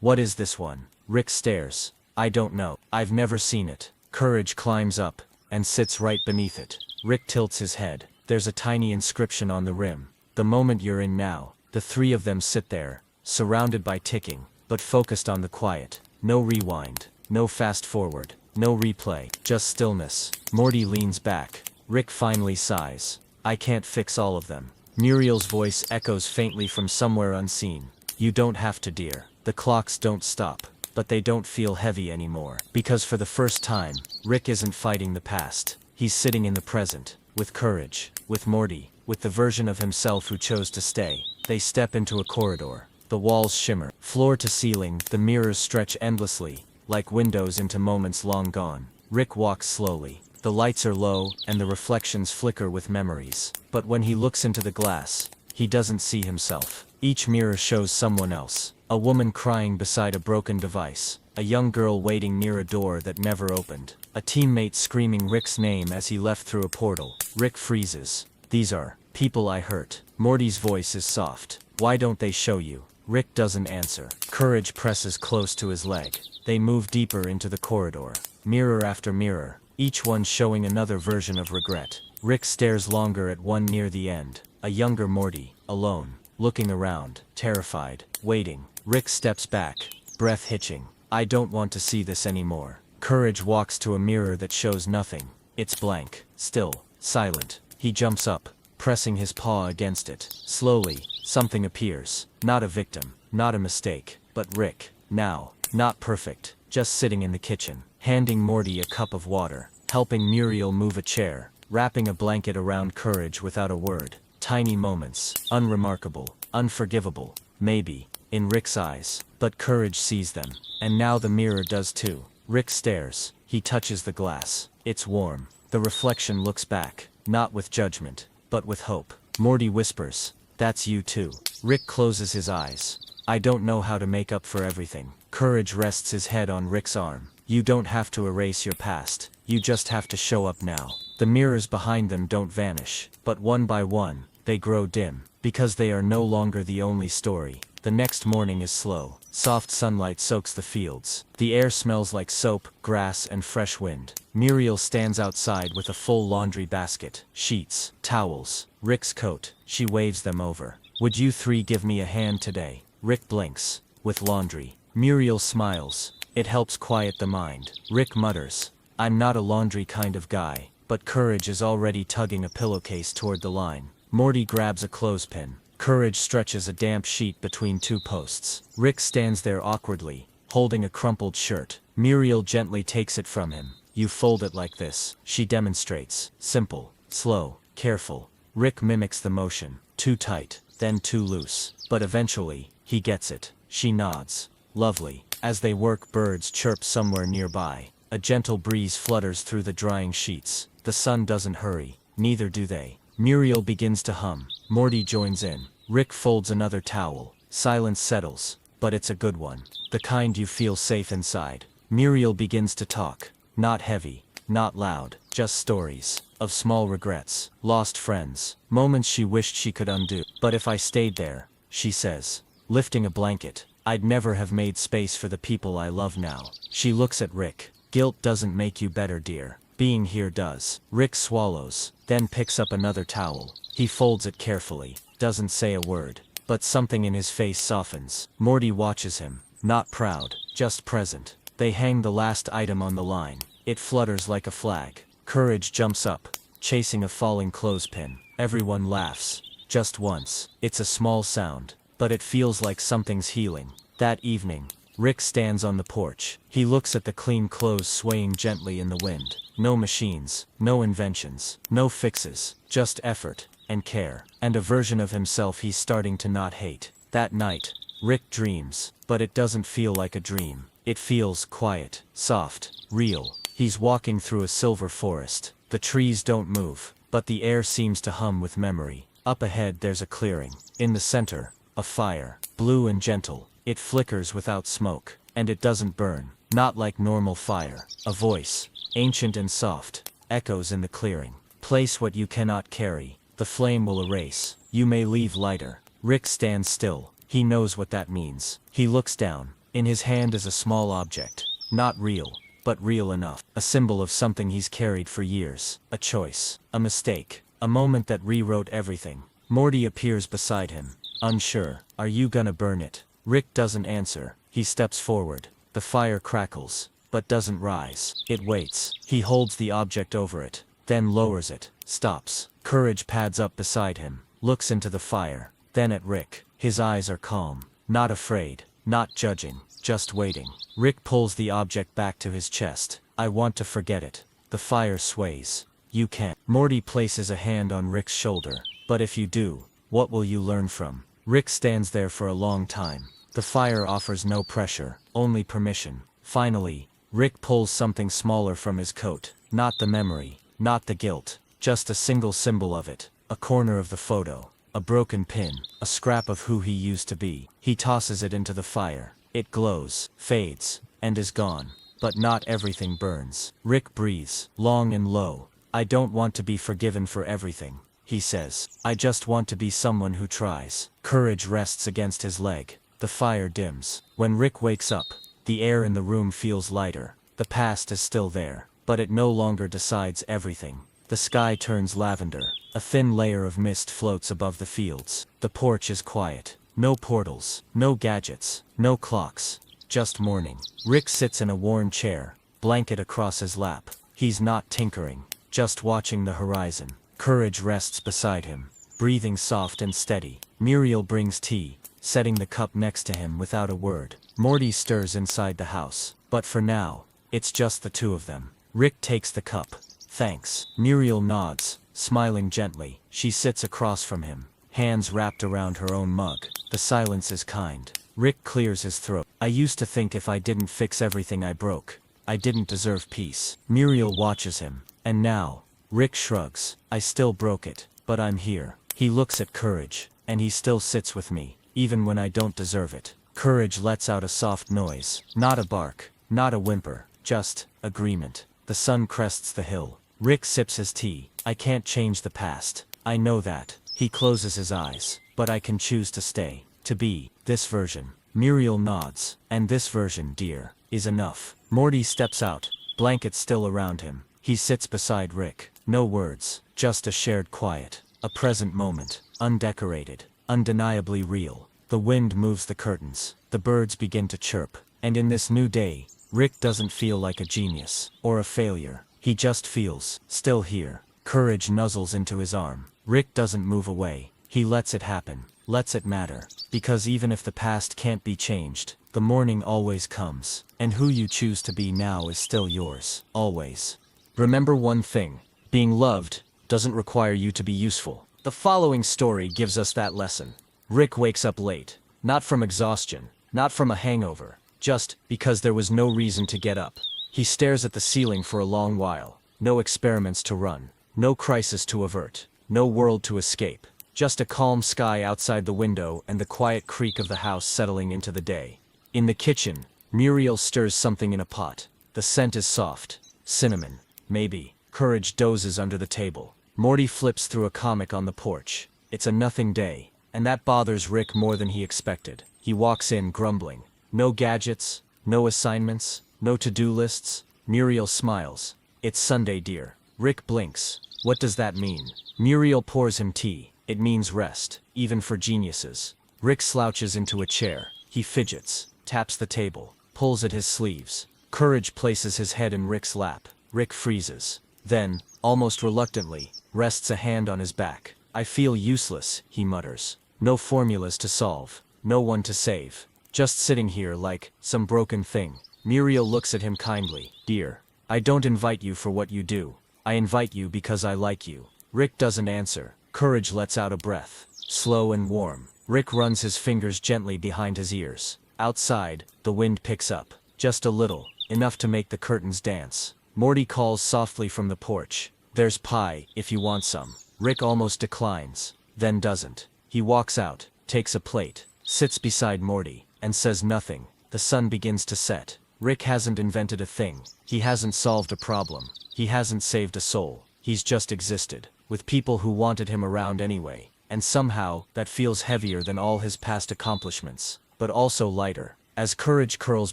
What is this one? Rick stares. I don't know. I've never seen it. Courage climbs up and sits right beneath it. Rick tilts his head. There's a tiny inscription on the rim. The moment you're in now. The three of them sit there, surrounded by ticking, but focused on the quiet. No rewind, no fast forward, no replay, just stillness. Morty leans back. Rick finally sighs. I can't fix all of them. Muriel's voice echoes faintly from somewhere unseen. You don't have to, dear. The clocks don't stop, but they don't feel heavy anymore. Because for the first time, Rick isn't fighting the past. He's sitting in the present, with courage, with Morty, with the version of himself who chose to stay. They step into a corridor. The walls shimmer. Floor to ceiling, the mirrors stretch endlessly, like windows into moments long gone. Rick walks slowly. The lights are low, and the reflections flicker with memories. But when he looks into the glass, he doesn't see himself. Each mirror shows someone else. A woman crying beside a broken device. A young girl waiting near a door that never opened. A teammate screaming Rick's name as he left through a portal. Rick freezes. These are people I hurt. Morty's voice is soft. Why don't they show you? Rick doesn't answer. Courage presses close to his leg. They move deeper into the corridor. Mirror after mirror, each one showing another version of regret. Rick stares longer at one near the end. A younger Morty, alone, looking around, terrified, waiting. Rick steps back, breath hitching. I don't want to see this anymore. Courage walks to a mirror that shows nothing. It's blank, still, silent. He jumps up, pressing his paw against it. Slowly, something appears. Not a victim, not a mistake, but Rick. Now, not perfect, just sitting in the kitchen, handing Morty a cup of water, helping Muriel move a chair, wrapping a blanket around Courage without a word. Tiny moments, unremarkable, unforgivable, maybe, in Rick's eyes, but Courage sees them, and now the mirror does too. Rick stares. He touches the glass. It's warm. The reflection looks back, not with judgment, but with hope. Morty whispers, "That's you too." Rick closes his eyes. I don't know how to make up for everything. Courage rests his head on Rick's arm. You don't have to erase your past. You just have to show up now. The mirrors behind them don't vanish, but one by one, they grow dim, because they are no longer the only story. The next morning is slow. Soft sunlight soaks the fields. The air smells like soap, grass, and fresh wind. Muriel stands outside with a full laundry basket. Sheets, towels, Rick's coat. She waves them over. Would you three give me a hand today? Rick blinks. With laundry. Muriel smiles. It helps quiet the mind. Rick mutters, I'm not a laundry kind of guy, but Courage is already tugging a pillowcase toward the line. Morty grabs a clothespin. Courage stretches a damp sheet between two posts. Rick stands there awkwardly, holding a crumpled shirt. Muriel gently takes it from him. You fold it like this. She demonstrates. Simple, slow, careful. Rick mimics the motion. Too tight, then too loose. But eventually, he gets it. She nods. Lovely. As they work, birds chirp somewhere nearby. A gentle breeze flutters through the drying sheets. The sun doesn't hurry. Neither do they. Muriel begins to hum. Morty joins in. Rick folds another towel. Silence settles. But it's a good one. The kind you feel safe inside. Muriel begins to talk. Not heavy. Not loud. Just stories. Of small regrets. Lost friends. Moments she wished she could undo. But if I stayed there, she says, lifting a blanket. I'd never have made space for the people I love now. She looks at Rick. Guilt doesn't make you better, dear. Being here does. Rick swallows, then picks up another towel. He folds it carefully, doesn't say a word, but something in his face softens. Morty watches him, not proud, just present. They hang the last item on the line. It flutters like a flag. Courage jumps up, chasing a falling clothespin. Everyone laughs, just once. It's a small sound, but it feels like something's healing. That evening, Rick stands on the porch. He looks at the clean clothes swaying gently in the wind. No machines, no inventions, no fixes, just effort and care, and a version of himself he's starting to not hate. That night, Rick dreams, but it doesn't feel like a dream. It feels quiet, soft, real. He's walking through a silver forest. The trees don't move, but the air seems to hum with memory. Up ahead there's a clearing. In the center, a fire, blue and gentle. It flickers without smoke, and it doesn't burn. Not like normal fire. A voice, ancient and soft, echoes in the clearing. Place what you cannot carry. The flame will erase. You may leave lighter. Rick stands still. He knows what that means. He looks down. In his hand is a small object. Not real, but real enough. A symbol of something he's carried for years. A choice. A mistake. A moment that rewrote everything. Morty appears beside him, unsure. Are you gonna burn it? Rick doesn't answer. He steps forward. The fire crackles, but doesn't rise. It waits. He holds the object over it, then lowers it, stops. Courage pads up beside him, looks into the fire, then at Rick. His eyes are calm, not afraid, not judging, just waiting. Rick pulls the object back to his chest. I want to forget it. The fire sways. You can't. Morty places a hand on Rick's shoulder. But if you do, what will you learn from? Rick stands there for a long time. The fire offers no pressure, only permission. Finally, Rick pulls something smaller from his coat. Not the memory, not the guilt, just a single symbol of it. A corner of the photo, a broken pin, a scrap of who he used to be. He tosses it into the fire. It glows, fades, and is gone. But not everything burns. Rick breathes, long and low. I don't want to be forgiven for everything, he says. I just want to be someone who tries. Courage rests against his leg. The fire dims. When Rick wakes up, the air in the room feels lighter. The past is still there, but it no longer decides everything. The sky turns lavender. A thin layer of mist floats above the fields. The porch is quiet. No portals, no gadgets, no clocks. Just morning. Rick sits in a worn chair, blanket across his lap. He's not tinkering, just watching the horizon. Courage rests beside him, breathing soft and steady. Muriel brings tea, setting the cup next to him without a word. Morty stirs inside the house, but for now, it's just the two of them. Rick takes the cup. Thanks. Muriel nods, smiling gently. She sits across from him, hands wrapped around her own mug. The silence is kind. Rick clears his throat. I used to think if I didn't fix everything I broke, I didn't deserve peace. Muriel watches him, and now, Rick shrugs. I still broke it, but I'm here. He looks at Courage, and he still sits with me, even when I don't deserve it. Courage lets out a soft noise. Not a bark, not a whimper, just agreement. The sun crests the hill. Rick sips his tea. I can't change the past. I know that. He closes his eyes. But I can choose to stay. To be this version. Muriel nods. And this version, dear, is enough. Morty steps out, blanket still around him. He sits beside Rick. No words, just a shared quiet. A present moment, undecorated, undeniably real. The wind moves the curtains. The birds begin to chirp. And in this new day, Rick doesn't feel like a genius or a failure. He just feels still here. Courage nuzzles into his arm. Rick doesn't move away. He lets it happen, lets it matter. Because even if the past can't be changed, the morning always comes. And who you choose to be now is still yours, always. Remember one thing, being loved doesn't require you to be useful. The following story gives us that lesson. Rick wakes up late, not from exhaustion, not from a hangover, just because there was no reason to get up. He stares at the ceiling for a long while. No experiments to run, no crisis to avert, no world to escape. Just a calm sky outside the window and the quiet creak of the house settling into the day. In the kitchen, Muriel stirs something in a pot. The scent is soft. Cinnamon, maybe. Courage dozes under the table. Morty flips through a comic on the porch. It's a nothing day, and that bothers Rick more than he expected. He walks in grumbling. No gadgets, no assignments, no to-do lists. Muriel smiles. It's Sunday, dear. Rick blinks. What does that mean? Muriel pours him tea. It means rest, even for geniuses. Rick slouches into a chair. He fidgets, taps the table, pulls at his sleeves. Courage places his head in Rick's lap. Rick freezes. Then, almost reluctantly, rests a hand on his back. I feel useless, he mutters. No formulas to solve, no one to save. Just sitting here like some broken thing. Muriel looks at him kindly. Dear, I don't invite you for what you do. I invite you because I like you. Rick doesn't answer. Courage lets out a breath. Slow and warm. Rick runs his fingers gently behind his ears. Outside, the wind picks up. Just a little, enough to make the curtains dance. Morty calls softly from the porch. There's pie, if you want some. Rick almost declines, then doesn't. He walks out, takes a plate, sits beside Morty, and says nothing. The sun begins to set. Rick hasn't invented a thing. He hasn't solved a problem. He hasn't saved a soul. He's just existed, with people who wanted him around anyway. And somehow, that feels heavier than all his past accomplishments, but also lighter. As Courage curls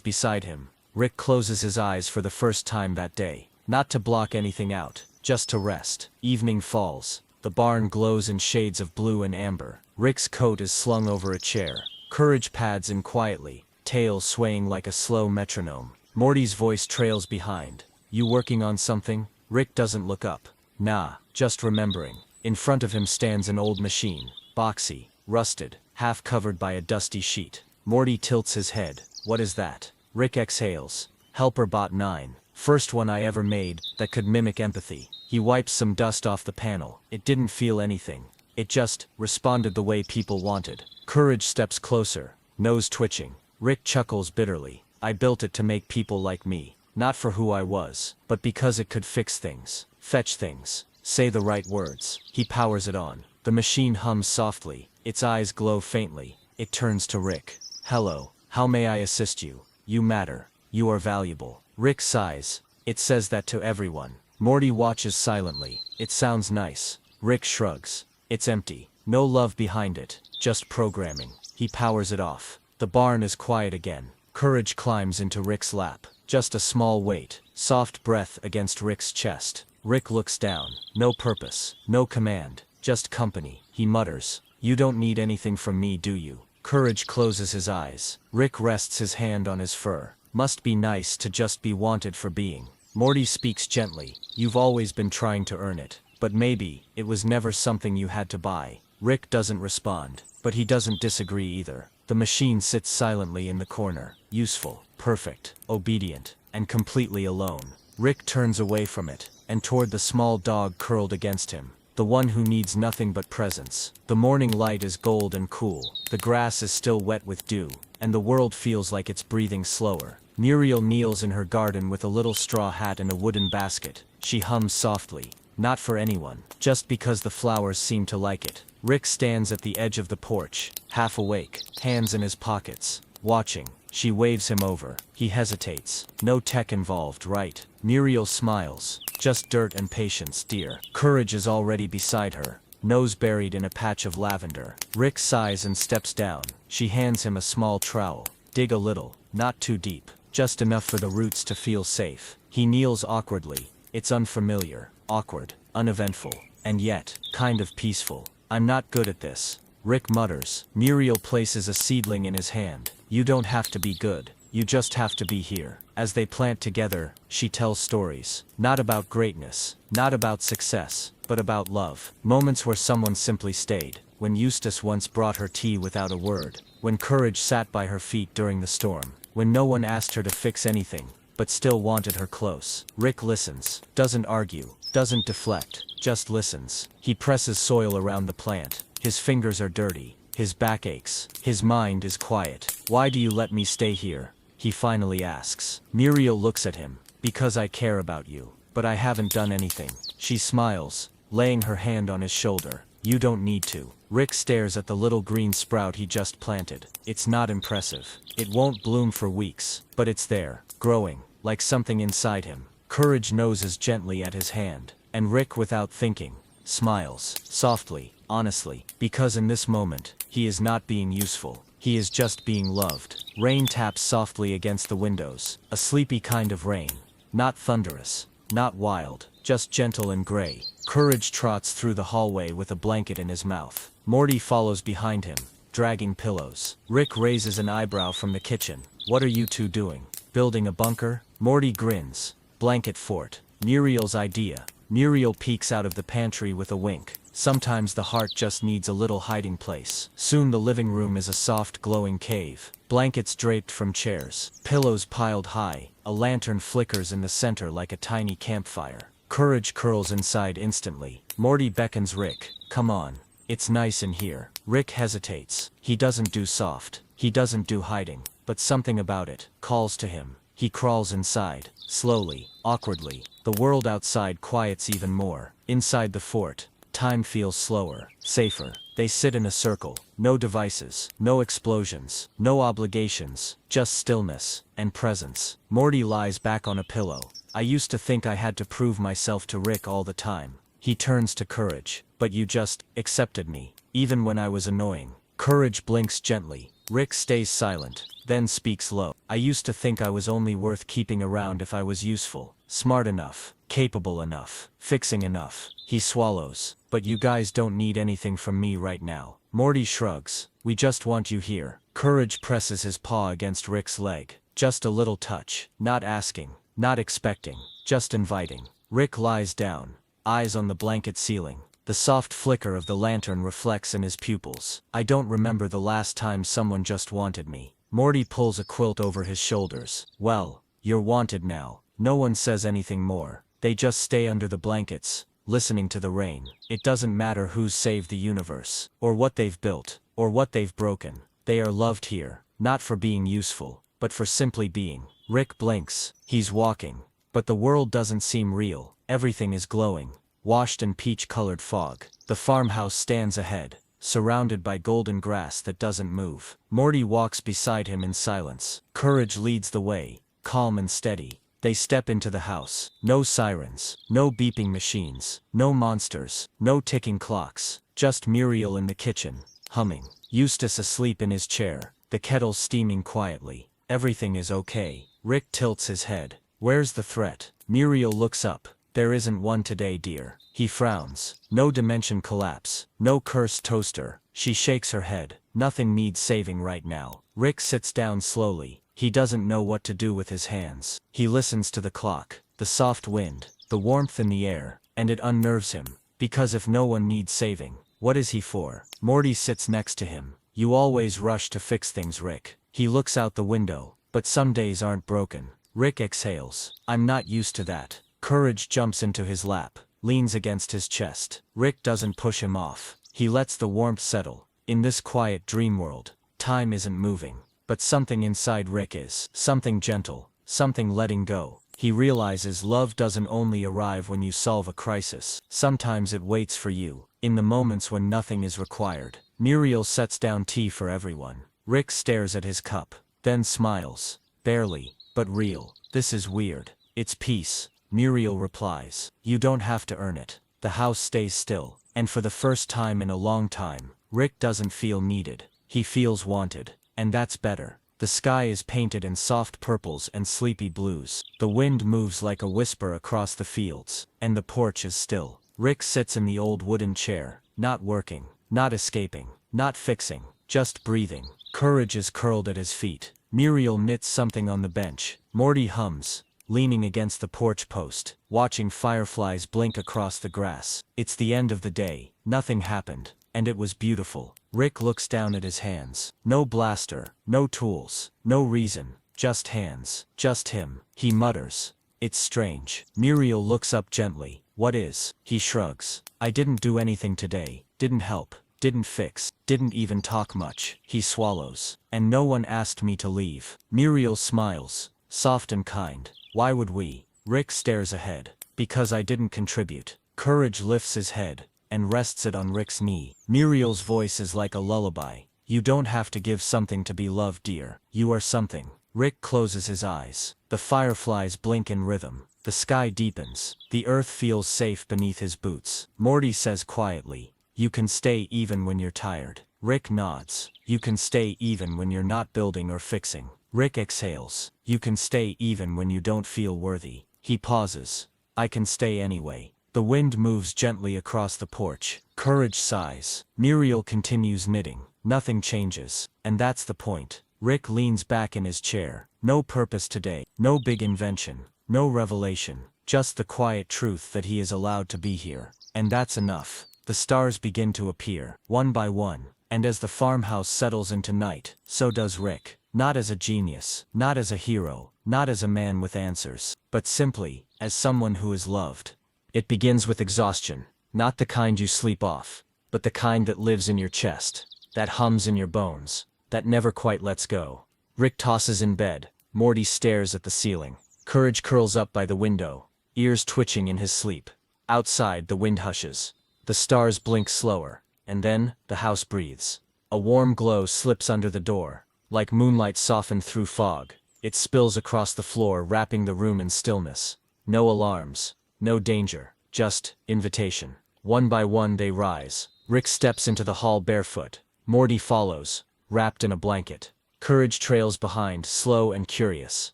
beside him, Rick closes his eyes for the first time that day. Not to block anything out, just to rest. Evening falls. The barn glows in shades of blue and amber. Rick's coat is slung over a chair. Courage pads in quietly, tail swaying like a slow metronome. Morty's voice trails behind. You working on something? Rick doesn't look up. Nah, just remembering. In front of him stands an old machine. Boxy, rusted, half covered by a dusty sheet. Morty tilts his head. What is that? Rick exhales. Helper Bot 9. First one I ever made that could mimic empathy. He wipes some dust off the panel. It didn't feel anything. It just responded the way people wanted. Courage steps closer, nose twitching. Rick chuckles bitterly. I built it to make people like me. Not for who I was, but because it could fix things, fetch things, say the right words. He powers it on. The machine hums softly. Its eyes glow faintly. It turns to Rick. Hello, how may I assist you? You matter. You are valuable. Rick sighs. It says that to everyone. Morty watches silently. It sounds nice. Rick shrugs. It's empty. No love behind it. Just programming. He powers it off. The barn is quiet again. Courage climbs into Rick's lap. Just a small weight. Soft breath against Rick's chest. Rick looks down. No purpose. No command. Just company. He mutters. You don't need anything from me, do you? Courage closes his eyes. Rick rests his hand on his fur. Must be nice to just be wanted for being. Morty speaks gently. You've always been trying to earn it. But maybe, it was never something you had to buy. Rick doesn't respond. But he doesn't disagree either. The machine sits silently in the corner. Useful, perfect, obedient, and completely alone. Rick turns away from it, and toward the small dog curled against him. The one who needs nothing but presence. The morning light is gold and cool. The grass is still wet with dew, and the world feels like it's breathing slower. Muriel kneels in her garden with a little straw hat and a wooden basket. She hums softly. Not for anyone, just because the flowers seem to like it. Rick stands at the edge of the porch, half awake, hands in his pockets, watching. She waves him over. He hesitates. No tech involved, right? Muriel smiles. Just dirt and patience, dear. Courage is already beside her, nose buried in a patch of lavender. Rick sighs and steps down. She hands him a small trowel. Dig a little, not too deep, just enough for the roots to feel safe. He kneels awkwardly. It's unfamiliar, awkward, uneventful, and yet, kind of peaceful. I'm not good at this. Rick mutters. Muriel places a seedling in his hand. You don't have to be good. You just have to be here. As they plant together, she tells stories. Not about greatness, not about success, but about love. Moments where someone simply stayed. When Eustace once brought her tea without a word. When Courage sat by her feet during the storm. When no one asked her to fix anything, but still wanted her close. Rick listens. Doesn't argue. Doesn't deflect. Just listens. He presses soil around the plant. His fingers are dirty. His back aches. His mind is quiet. Why do you let me stay here? He finally asks. Muriel looks at him. Because I care about you. But I haven't done anything. She smiles, laying her hand on his shoulder. You don't need to. Rick stares at the little green sprout he just planted. It's not impressive. It won't bloom for weeks, but it's there, growing, like something inside him. Courage noses gently at his hand, and Rick, without thinking, smiles, softly, honestly, because in this moment, He is not being useful. He is just being loved. Rain taps softly against the windows. A sleepy kind of rain. Not thunderous. Not wild. Just gentle and gray. Courage trots through the hallway with a blanket in his mouth. Morty follows behind him, dragging pillows. Rick raises an eyebrow from the kitchen. What are you two doing? Building a bunker? Morty grins. Blanket fort. Muriel's idea. Muriel peeks out of the pantry with a wink. Sometimes the heart just needs a little hiding place. Soon the living room is a soft glowing cave. Blankets draped from chairs. Pillows piled high. A lantern flickers in the center like a tiny campfire. Courage curls inside instantly. Morty beckons Rick. Come on. It's nice in here. Rick hesitates. He doesn't do soft. He doesn't do hiding. But something about it calls to him. He crawls inside. Slowly. Awkwardly. The world outside quiets even more. Inside the fort, time feels slower, safer. They sit in a circle. No devices. No explosions. No obligations. Just stillness and presence. Morty lies back on a pillow. I used to think I had to prove myself to Rick all the time. He turns to Courage. But you just accepted me, even when I was annoying. Courage blinks gently. Rick stays silent, then speaks low. I used to think I was only worth keeping around if I was useful, smart enough, capable enough, fixing enough. He swallows. But you guys don't need anything from me right now. Morty shrugs. We just want you here. Courage presses his paw against Rick's leg. Just a little touch. Not asking. Not expecting. Just inviting. Rick lies down. Eyes on the blanket ceiling. The soft flicker of the lantern reflects in his pupils. I don't remember the last time someone just wanted me. Morty pulls a quilt over his shoulders. Well, you're wanted now. No one says anything more. They just stay under the blankets, listening to the rain. It doesn't matter who's saved the universe, or what they've built, or what they've broken. They are loved here, not for being useful, but for simply being. Rick blinks. He's walking. But the world doesn't seem real. Everything is glowing, washed in peach-colored fog. The farmhouse stands ahead, surrounded by golden grass that doesn't move. Morty walks beside him in silence. Courage leads the way, calm and steady. They step into the house. No sirens, no beeping machines, no monsters, no ticking clocks. Just Muriel in the kitchen, humming. Eustace asleep in his chair, the kettle steaming quietly. Everything is okay. Rick tilts his head. Where's the threat? Muriel looks up. There isn't one today, dear. He frowns. No dimension collapse. No cursed toaster. She shakes her head. Nothing needs saving right now. Rick sits down slowly. He doesn't know what to do with his hands. He listens to the clock, the soft wind, the warmth in the air, and it unnerves him. Because if no one needs saving, what is he for? Morty sits next to him. You always rush to fix things, Rick. He looks out the window. But some days aren't broken. Rick exhales. I'm not used to that. Courage jumps into his lap, leans against his chest. Rick doesn't push him off. He lets the warmth settle. In this quiet dream world, time isn't moving. But something inside Rick is. Something gentle. Something letting go. He realizes love doesn't only arrive when you solve a crisis. Sometimes it waits for you, in the moments when nothing is required. Muriel sets down tea for everyone. Rick stares at his cup, then smiles. Barely, but real. This is weird. It's peace. Muriel replies. You don't have to earn it. The house stays still. And for the first time in a long time, Rick doesn't feel needed. He feels wanted. And that's better. The sky is painted in soft purples and sleepy blues. The wind moves like a whisper across the fields. And the porch is still. Rick sits in the old wooden chair, not working, not escaping, not fixing, just breathing. Courage is curled at his feet. Muriel knits something on the bench. Morty hums, leaning against the porch post, watching fireflies blink across the grass. It's the end of the day. Nothing happened. And it was beautiful. Rick looks down at his hands. No blaster, no tools, no reason. Just hands. Just him. He mutters. It's strange. Muriel looks up gently. What is? He shrugs. I didn't do anything today. Didn't help. Didn't fix. Didn't even talk much. He swallows. And no one asked me to leave. Muriel smiles. Soft and kind. Why would we? Rick stares ahead. Because I didn't contribute. Courage lifts his head and rests it on Rick's knee. Muriel's voice is like a lullaby. You don't have to give something to be loved, dear. You are something. Rick closes his eyes. The fireflies blink in rhythm. The sky deepens. The earth feels safe beneath his boots. Morty says quietly, you can stay even when you're tired. Rick nods. You can stay even when you're not building or fixing. Rick exhales. You can stay even when you don't feel worthy. He pauses. I can stay anyway. The wind moves gently across the porch. Courage sighs. Muriel continues knitting. Nothing changes. And that's the point. Rick leans back in his chair. No purpose today. No big invention. No revelation. Just the quiet truth that he is allowed to be here. And that's enough. The stars begin to appear, one by one. And as the farmhouse settles into night, so does Rick. Not as a genius, not as a hero, not as a man with answers, but simply, as someone who is loved. It begins with exhaustion, not the kind you sleep off, but the kind that lives in your chest, that hums in your bones, that never quite lets go. Rick tosses in bed. Morty stares at the ceiling. Courage curls up by the window, ears twitching in his sleep. Outside, the wind hushes. The stars blink slower, and then, the house breathes. A warm glow slips under the door. Like moonlight softened through fog, it spills across the floor, wrapping the room in stillness. No alarms, no danger, just invitation. One by one they rise. Rick steps into the hall barefoot. Morty follows, wrapped in a blanket. Courage trails behind, slow and curious.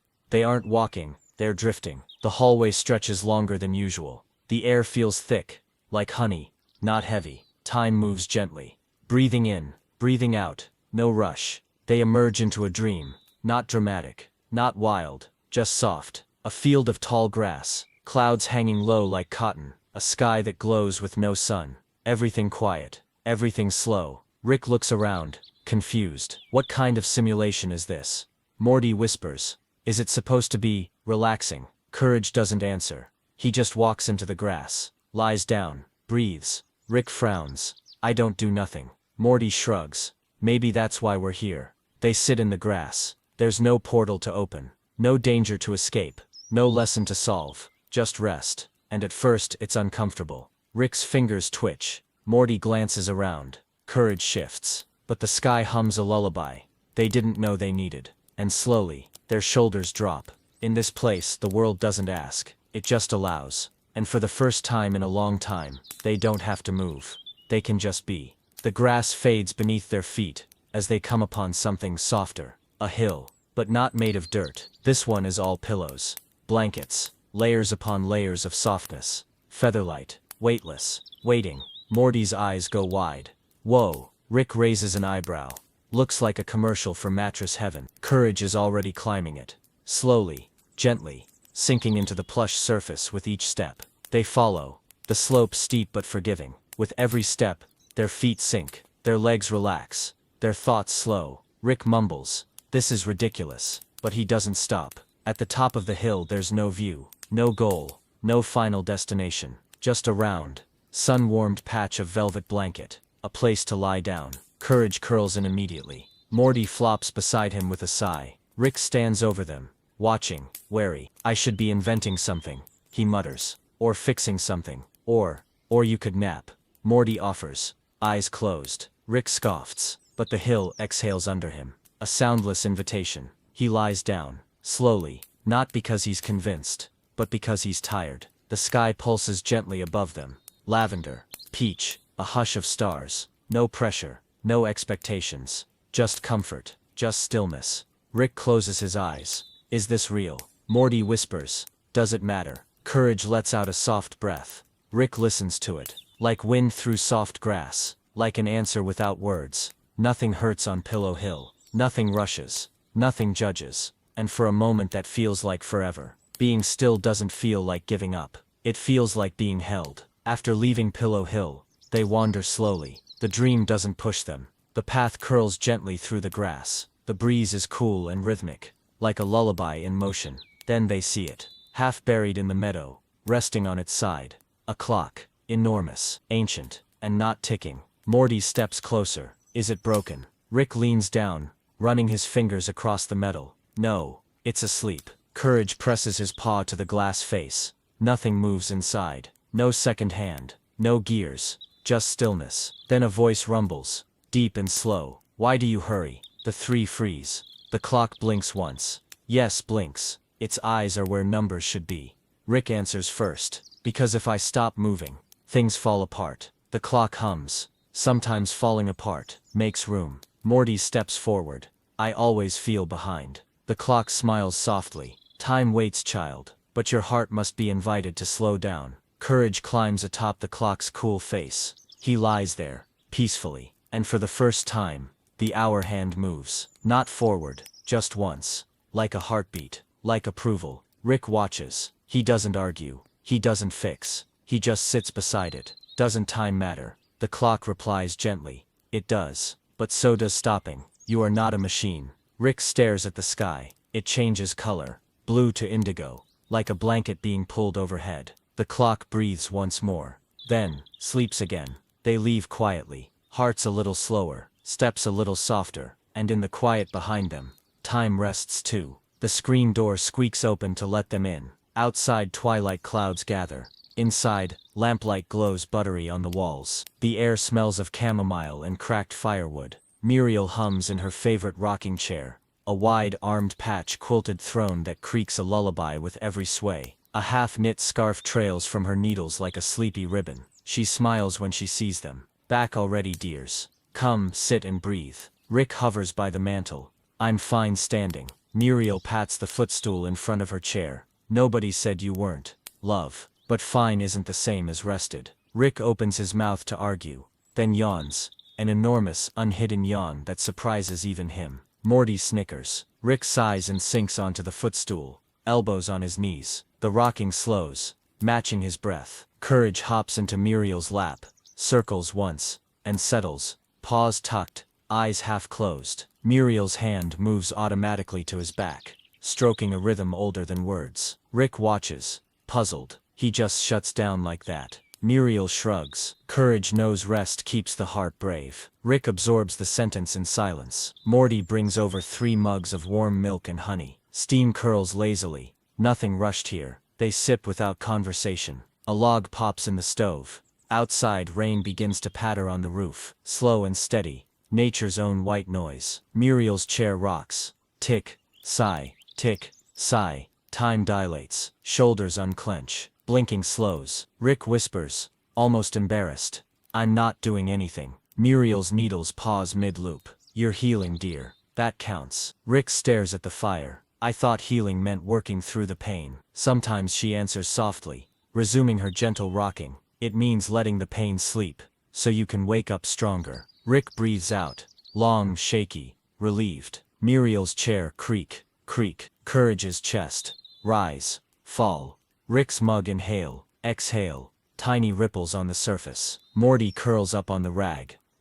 They aren't walking, they're drifting. The hallway stretches longer than usual. The air feels thick, like honey, not heavy. Time moves gently. Breathing in, breathing out, no rush. They emerge into a dream, not dramatic, not wild, just soft. A field of tall grass, clouds hanging low like cotton, a sky that glows with no sun. Everything quiet, everything slow. Rick looks around, confused. What kind of simulation is this? Morty whispers. Is it supposed to be relaxing? Courage doesn't answer. He just walks into the grass, lies down, breathes. Rick frowns. I don't do nothing. Morty shrugs. Maybe that's why we're here. They sit in the grass. There's no portal to open, no danger to escape, no lesson to solve, just rest. And at first it's uncomfortable. Rick's fingers twitch. Morty glances around. Courage shifts. But the sky hums a lullaby they didn't know they needed. And slowly, their shoulders drop. In this place, the world doesn't ask, it just allows. And for the first time in a long time, they don't have to move. They can just be. The grass fades beneath their feet as they come upon something softer. A hill, but not made of dirt. This one is all pillows. Blankets, layers upon layers of softness. Featherlight, weightless, waiting. Morty's eyes go wide. Whoa, Rick raises an eyebrow. Looks like a commercial for mattress heaven. Courage is already climbing it. Slowly, gently, sinking into the plush surface with each step. They follow. The slope steep but forgiving. With every step, their feet sink. Their legs relax. Their thoughts slow. Rick mumbles. This is ridiculous. But he doesn't stop. At the top of the hill there's no view, no goal, no final destination. Just a round, sun-warmed patch of velvet blanket. A place to lie down. Courage curls in immediately. Morty flops beside him with a sigh. Rick stands over them, watching, wary. I should be inventing something, he mutters. Or fixing something. Or you could nap. Morty offers. Eyes closed. Rick scoffs. But the hill exhales under him. A soundless invitation. He lies down, slowly, not because he's convinced, but because he's tired. The sky pulses gently above them. Lavender, peach, a hush of stars. No pressure, no expectations. Just comfort, just stillness. Rick closes his eyes. Is this real? Morty whispers. Does it matter? Courage lets out a soft breath. Rick listens to it. Like wind through soft grass. Like an answer without words. Nothing hurts on Pillow Hill. Nothing rushes. Nothing judges. And for a moment that feels like forever. Being still doesn't feel like giving up. It feels like being held. After leaving Pillow Hill, they wander slowly. The dream doesn't push them. The path curls gently through the grass. The breeze is cool and rhythmic, like a lullaby in motion. Then they see it, half buried in the meadow, resting on its side. A clock, enormous, ancient, and not ticking. Morty steps closer. Is it broken? Rick leans down, running his fingers across the metal. No, it's asleep. Courage presses his paw to the glass face. Nothing moves inside. No second hand. No gears. Just stillness. Then a voice rumbles, deep and slow. Why do you hurry? The three freeze. The clock blinks once. Yes, blinks. Its eyes are where numbers should be. Rick answers first. Because if I stop moving, things fall apart. The clock hums. sometimes falling apart, makes room. Morty steps forward. I always feel behind. The clock smiles softly. Time waits, child, but your heart must be invited to slow down. Courage climbs atop the clock's cool face. He lies there, peacefully, and for the first time, the hour hand moves. Not forward, just once. Like a heartbeat, like approval. Rick watches. He doesn't argue. He doesn't fix. He just sits beside it. Doesn't time matter? The clock replies gently. It does. But so does stopping. You are not a machine. Rick stares at the sky. It changes color. Blue to indigo. Like a blanket being pulled overhead. The clock breathes once more. Then, sleeps again. They leave quietly. Hearts a little slower. Steps a little softer. And in the quiet behind them, time rests too. The screen door squeaks open to let them in. Outside, twilight clouds gather. Inside, lamplight glows buttery on the walls. The air smells of chamomile and cracked firewood. Muriel hums in her favorite rocking chair. A wide-armed patch quilted throne that creaks a lullaby with every sway. A half-knit scarf trails from her needles like a sleepy ribbon. She smiles when she sees them. Back already, dears. Come, sit and breathe. Rick hovers by the mantel. I'm fine standing. Muriel pats the footstool in front of her chair. Nobody said you weren't, love. But fine isn't the same as rested. Rick opens his mouth to argue, then yawns. An enormous, unhidden yawn that surprises even him. Morty snickers. Rick sighs and sinks onto the footstool, elbows on his knees. The rocking slows, matching his breath. Courage hops into Muriel's lap, circles once, and settles, paws tucked, eyes half closed. Muriel's hand moves automatically to his back, stroking a rhythm older than words. Rick watches, puzzled. He just shuts down like that. Muriel shrugs. Courage knows rest keeps the heart brave. Rick absorbs the sentence in silence. Morty brings over 3 mugs of warm milk and honey. Steam curls lazily. Nothing rushed here. They sip without conversation. A log pops in the stove. Outside, rain begins to patter on the roof. Slow and steady. Nature's own white noise. Muriel's chair rocks. Tick, sigh, tick, sigh. Time dilates. Shoulders unclench. Blinking slows. Rick whispers, almost embarrassed. I'm not doing anything. Muriel's needles pause mid-loop. You're healing, dear. That counts. Rick stares at the fire. I thought healing meant working through the pain. Sometimes she answers softly, resuming her gentle rocking. It means letting the pain sleep, so you can wake up stronger. Rick breathes out, long, shaky, relieved. Muriel's chair creak, creak. Courage's chest, rise, fall. Rick's mug inhale, exhale, tiny ripples on the surface. Morty curls up on the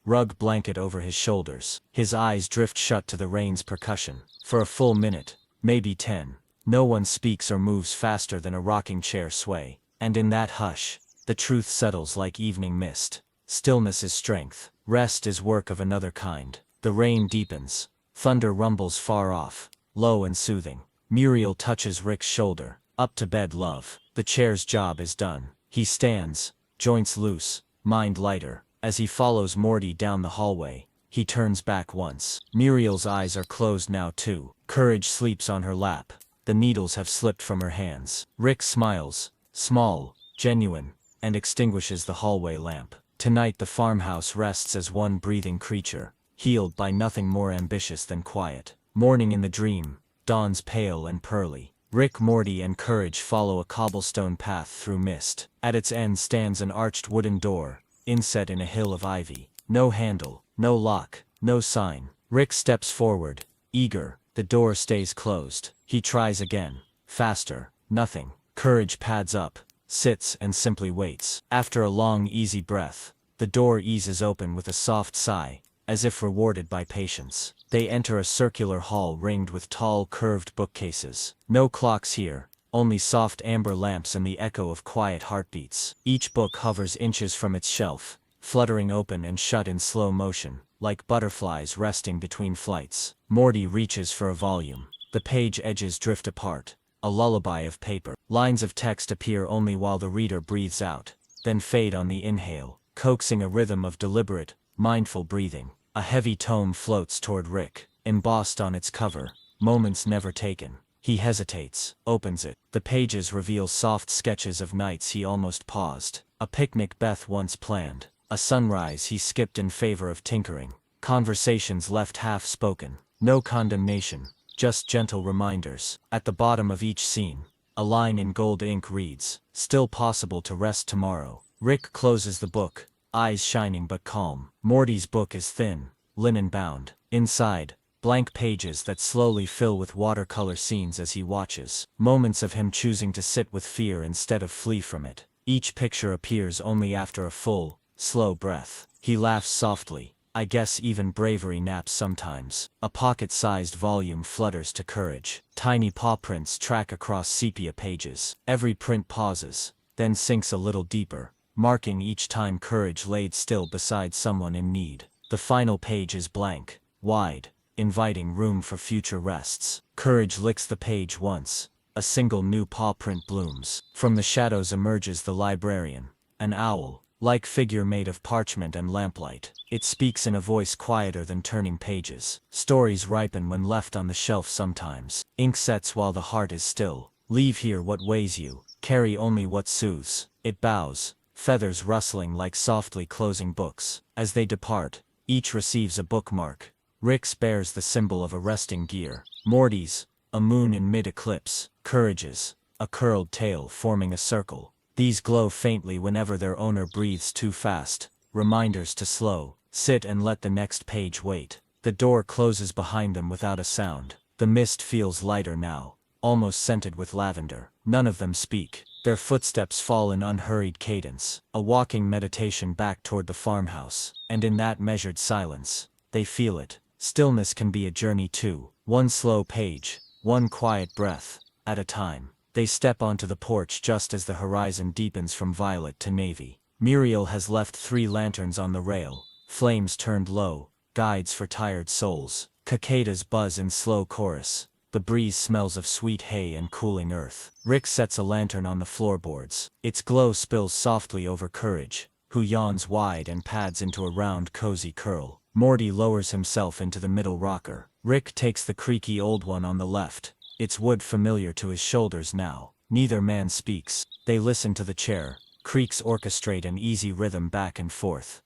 rug blanket over his shoulders. His eyes drift shut to the rain's percussion. For a full minute, maybe 10, no one speaks or moves faster than a rocking chair sway. And in that hush, the truth settles like evening mist. Stillness is strength. Rest is work of another kind. The rain deepens. Thunder rumbles far off, low and soothing. Muriel touches Rick's shoulder. Up to bed, love. The chair's job is done. He stands, joints loose, mind lighter. As he follows Morty down the hallway, he turns back once. Muriel's eyes are closed now too. Courage sleeps on her lap. The needles have slipped from her hands. Rick smiles, small, genuine, and extinguishes the hallway lamp. Tonight the farmhouse rests as one breathing creature, healed by nothing more ambitious than quiet. Morning in the dream, dawn's pale and pearly. Rick, Morty, and Courage follow a cobblestone path through mist. At its end stands an arched wooden door, inset in a hill of ivy. No handle, no lock, no sign. Rick steps forward, eager. The door stays closed. He tries again. Faster. Nothing. Courage pads up, sits and simply waits. After a long, easy breath, the door eases open with a soft sigh, as if rewarded by patience. They enter a circular hall ringed with tall, curved bookcases. No clocks here, only soft amber lamps and the echo of quiet heartbeats. Each book hovers inches from its shelf, fluttering open and shut in slow motion, like butterflies resting between flights. Morty reaches for a volume. The page edges drift apart, a lullaby of paper. Lines of text appear only while the reader breathes out, then fade on the inhale, coaxing a rhythm of deliberate, mindful breathing. A heavy tome floats toward Rick, embossed on its cover, moments never taken. He hesitates, opens it. The pages reveal soft sketches of nights he almost paused. A picnic Beth once planned, A sunrise he skipped in favor of tinkering. Conversations left half-spoken. No condemnation, just gentle reminders. At the bottom of each scene, a line in gold ink reads, "Still possible to rest tomorrow." Rick closes the book, eyes shining but calm. Morty's book is thin, linen-bound. Inside, blank pages that slowly fill with watercolor scenes as he watches. Moments of him choosing to sit with fear instead of flee from it. Each picture appears only after a full, slow breath. He laughs softly. I guess even bravery naps sometimes. A pocket-sized volume flutters to courage. Tiny paw prints track across sepia pages. Every print pauses, then sinks a little deeper, marking each time courage laid still beside someone in need. The final page is blank, wide, inviting room for future rests. Courage licks the page once. A single new paw print blooms. From the shadows emerges the librarian, an owl-like figure made of parchment and lamplight. It speaks in a voice quieter than turning pages. Stories ripen when left on the shelf sometimes. Ink sets while the heart is still. Leave here what weighs you, carry only what soothes. It bows, feathers rustling like softly closing books. As they depart, each receives a bookmark. Rick's bears the symbol of a resting gear. Morty's, a moon in mid-eclipse. Courage's, a curled tail forming a circle. These glow faintly whenever their owner breathes too fast. Reminders to slow, sit and let the next page wait. The door closes behind them without a sound. The mist feels lighter now, almost scented with lavender. None of them speak. Their footsteps fall in unhurried cadence, a walking meditation back toward the farmhouse. And in that measured silence, they feel it. Stillness can be a journey too. One slow page, one quiet breath, at a time. They step onto the porch just as the horizon deepens from violet to navy. Muriel has left 3 lanterns on the rail, flames turned low, guides for tired souls. Cicadas buzz in slow chorus. The breeze smells of sweet hay and cooling earth. Rick sets a lantern on the floorboards. Its glow spills softly over Courage, who yawns wide and pads into a round cozy curl. Morty lowers himself into the middle rocker. Rick takes the creaky old one on the left, its wood familiar to his shoulders now. Neither man speaks. They listen to the chair. Creaks orchestrate an easy rhythm back and forth,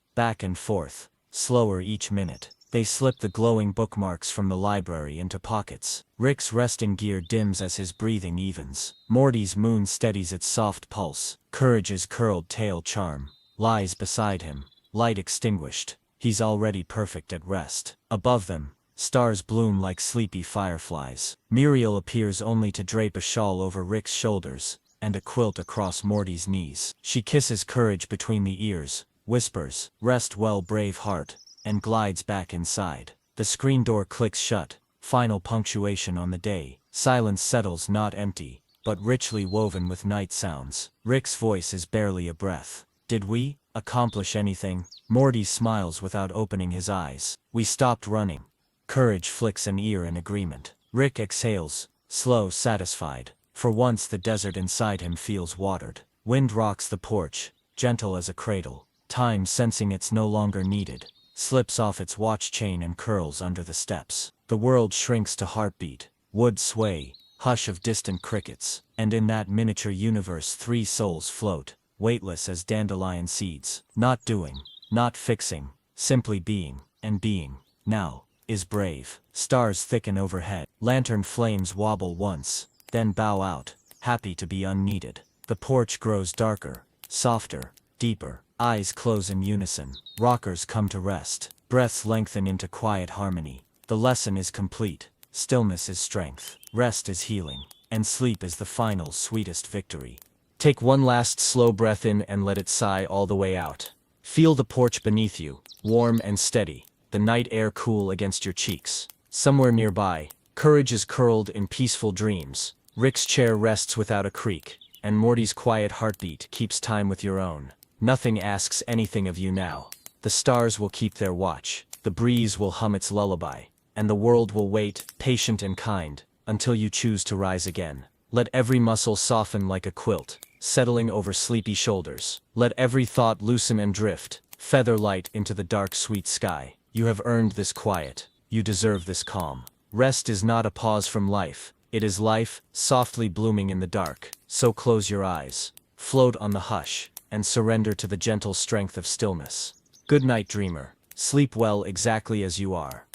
slower each minute. They slip the glowing bookmarks from the library into pockets. Rick's resting gear dims as his breathing evens. Morty's moon steadies its soft pulse. Courage's curled tail charm lies beside him, light extinguished. He's already perfect at rest. Above them, stars bloom like sleepy fireflies. Muriel appears only to drape a shawl over Rick's shoulders, and a quilt across Morty's knees. She kisses Courage between the ears, whispers, "Rest well, brave heart," and glides back inside. The screen door clicks shut, final punctuation on the day. Silence settles, not empty, but richly woven with night sounds. Rick's voice is barely a breath. "Did we accomplish anything?" Morty smiles without opening his eyes. "We stopped running." Courage flicks an ear in agreement. Rick exhales, slow, satisfied. For once the desert inside him feels watered. Wind rocks the porch, gentle as a cradle. Time, sensing it's no longer needed, slips off its watch chain and curls under the steps. The world shrinks to heartbeat, wood sway, hush of distant crickets. And in that miniature universe 3 souls float, weightless as dandelion seeds. Not doing, not fixing, simply being, and being, now, is brave. Stars thicken overhead. Lantern flames wobble once, then bow out, happy to be unneeded. The porch grows darker, softer, deeper. Eyes close in unison. Rockers come to rest. Breaths lengthen into quiet harmony. The lesson is complete. Stillness is strength. Rest is healing. And sleep is the final, sweetest victory. Take one last slow breath in and let it sigh all the way out. Feel the porch beneath you, warm and steady, the night air cool against your cheeks. Somewhere nearby, Courage is curled in peaceful dreams. Rick's chair rests without a creak, and Morty's quiet heartbeat keeps time with your own. Nothing asks anything of you now. The stars will keep their watch, the breeze will hum its lullaby, and the world will wait, patient and kind, until you choose to rise again. Let every muscle soften like a quilt, settling over sleepy shoulders. Let every thought loosen and drift, feather light into the dark sweet sky. You have earned this quiet. You deserve this calm. Rest is not a pause from life. It is life, softly blooming in the dark. So close your eyes. Float on the hush, and surrender to the gentle strength of stillness. Good night, dreamer. Sleep well exactly as you are.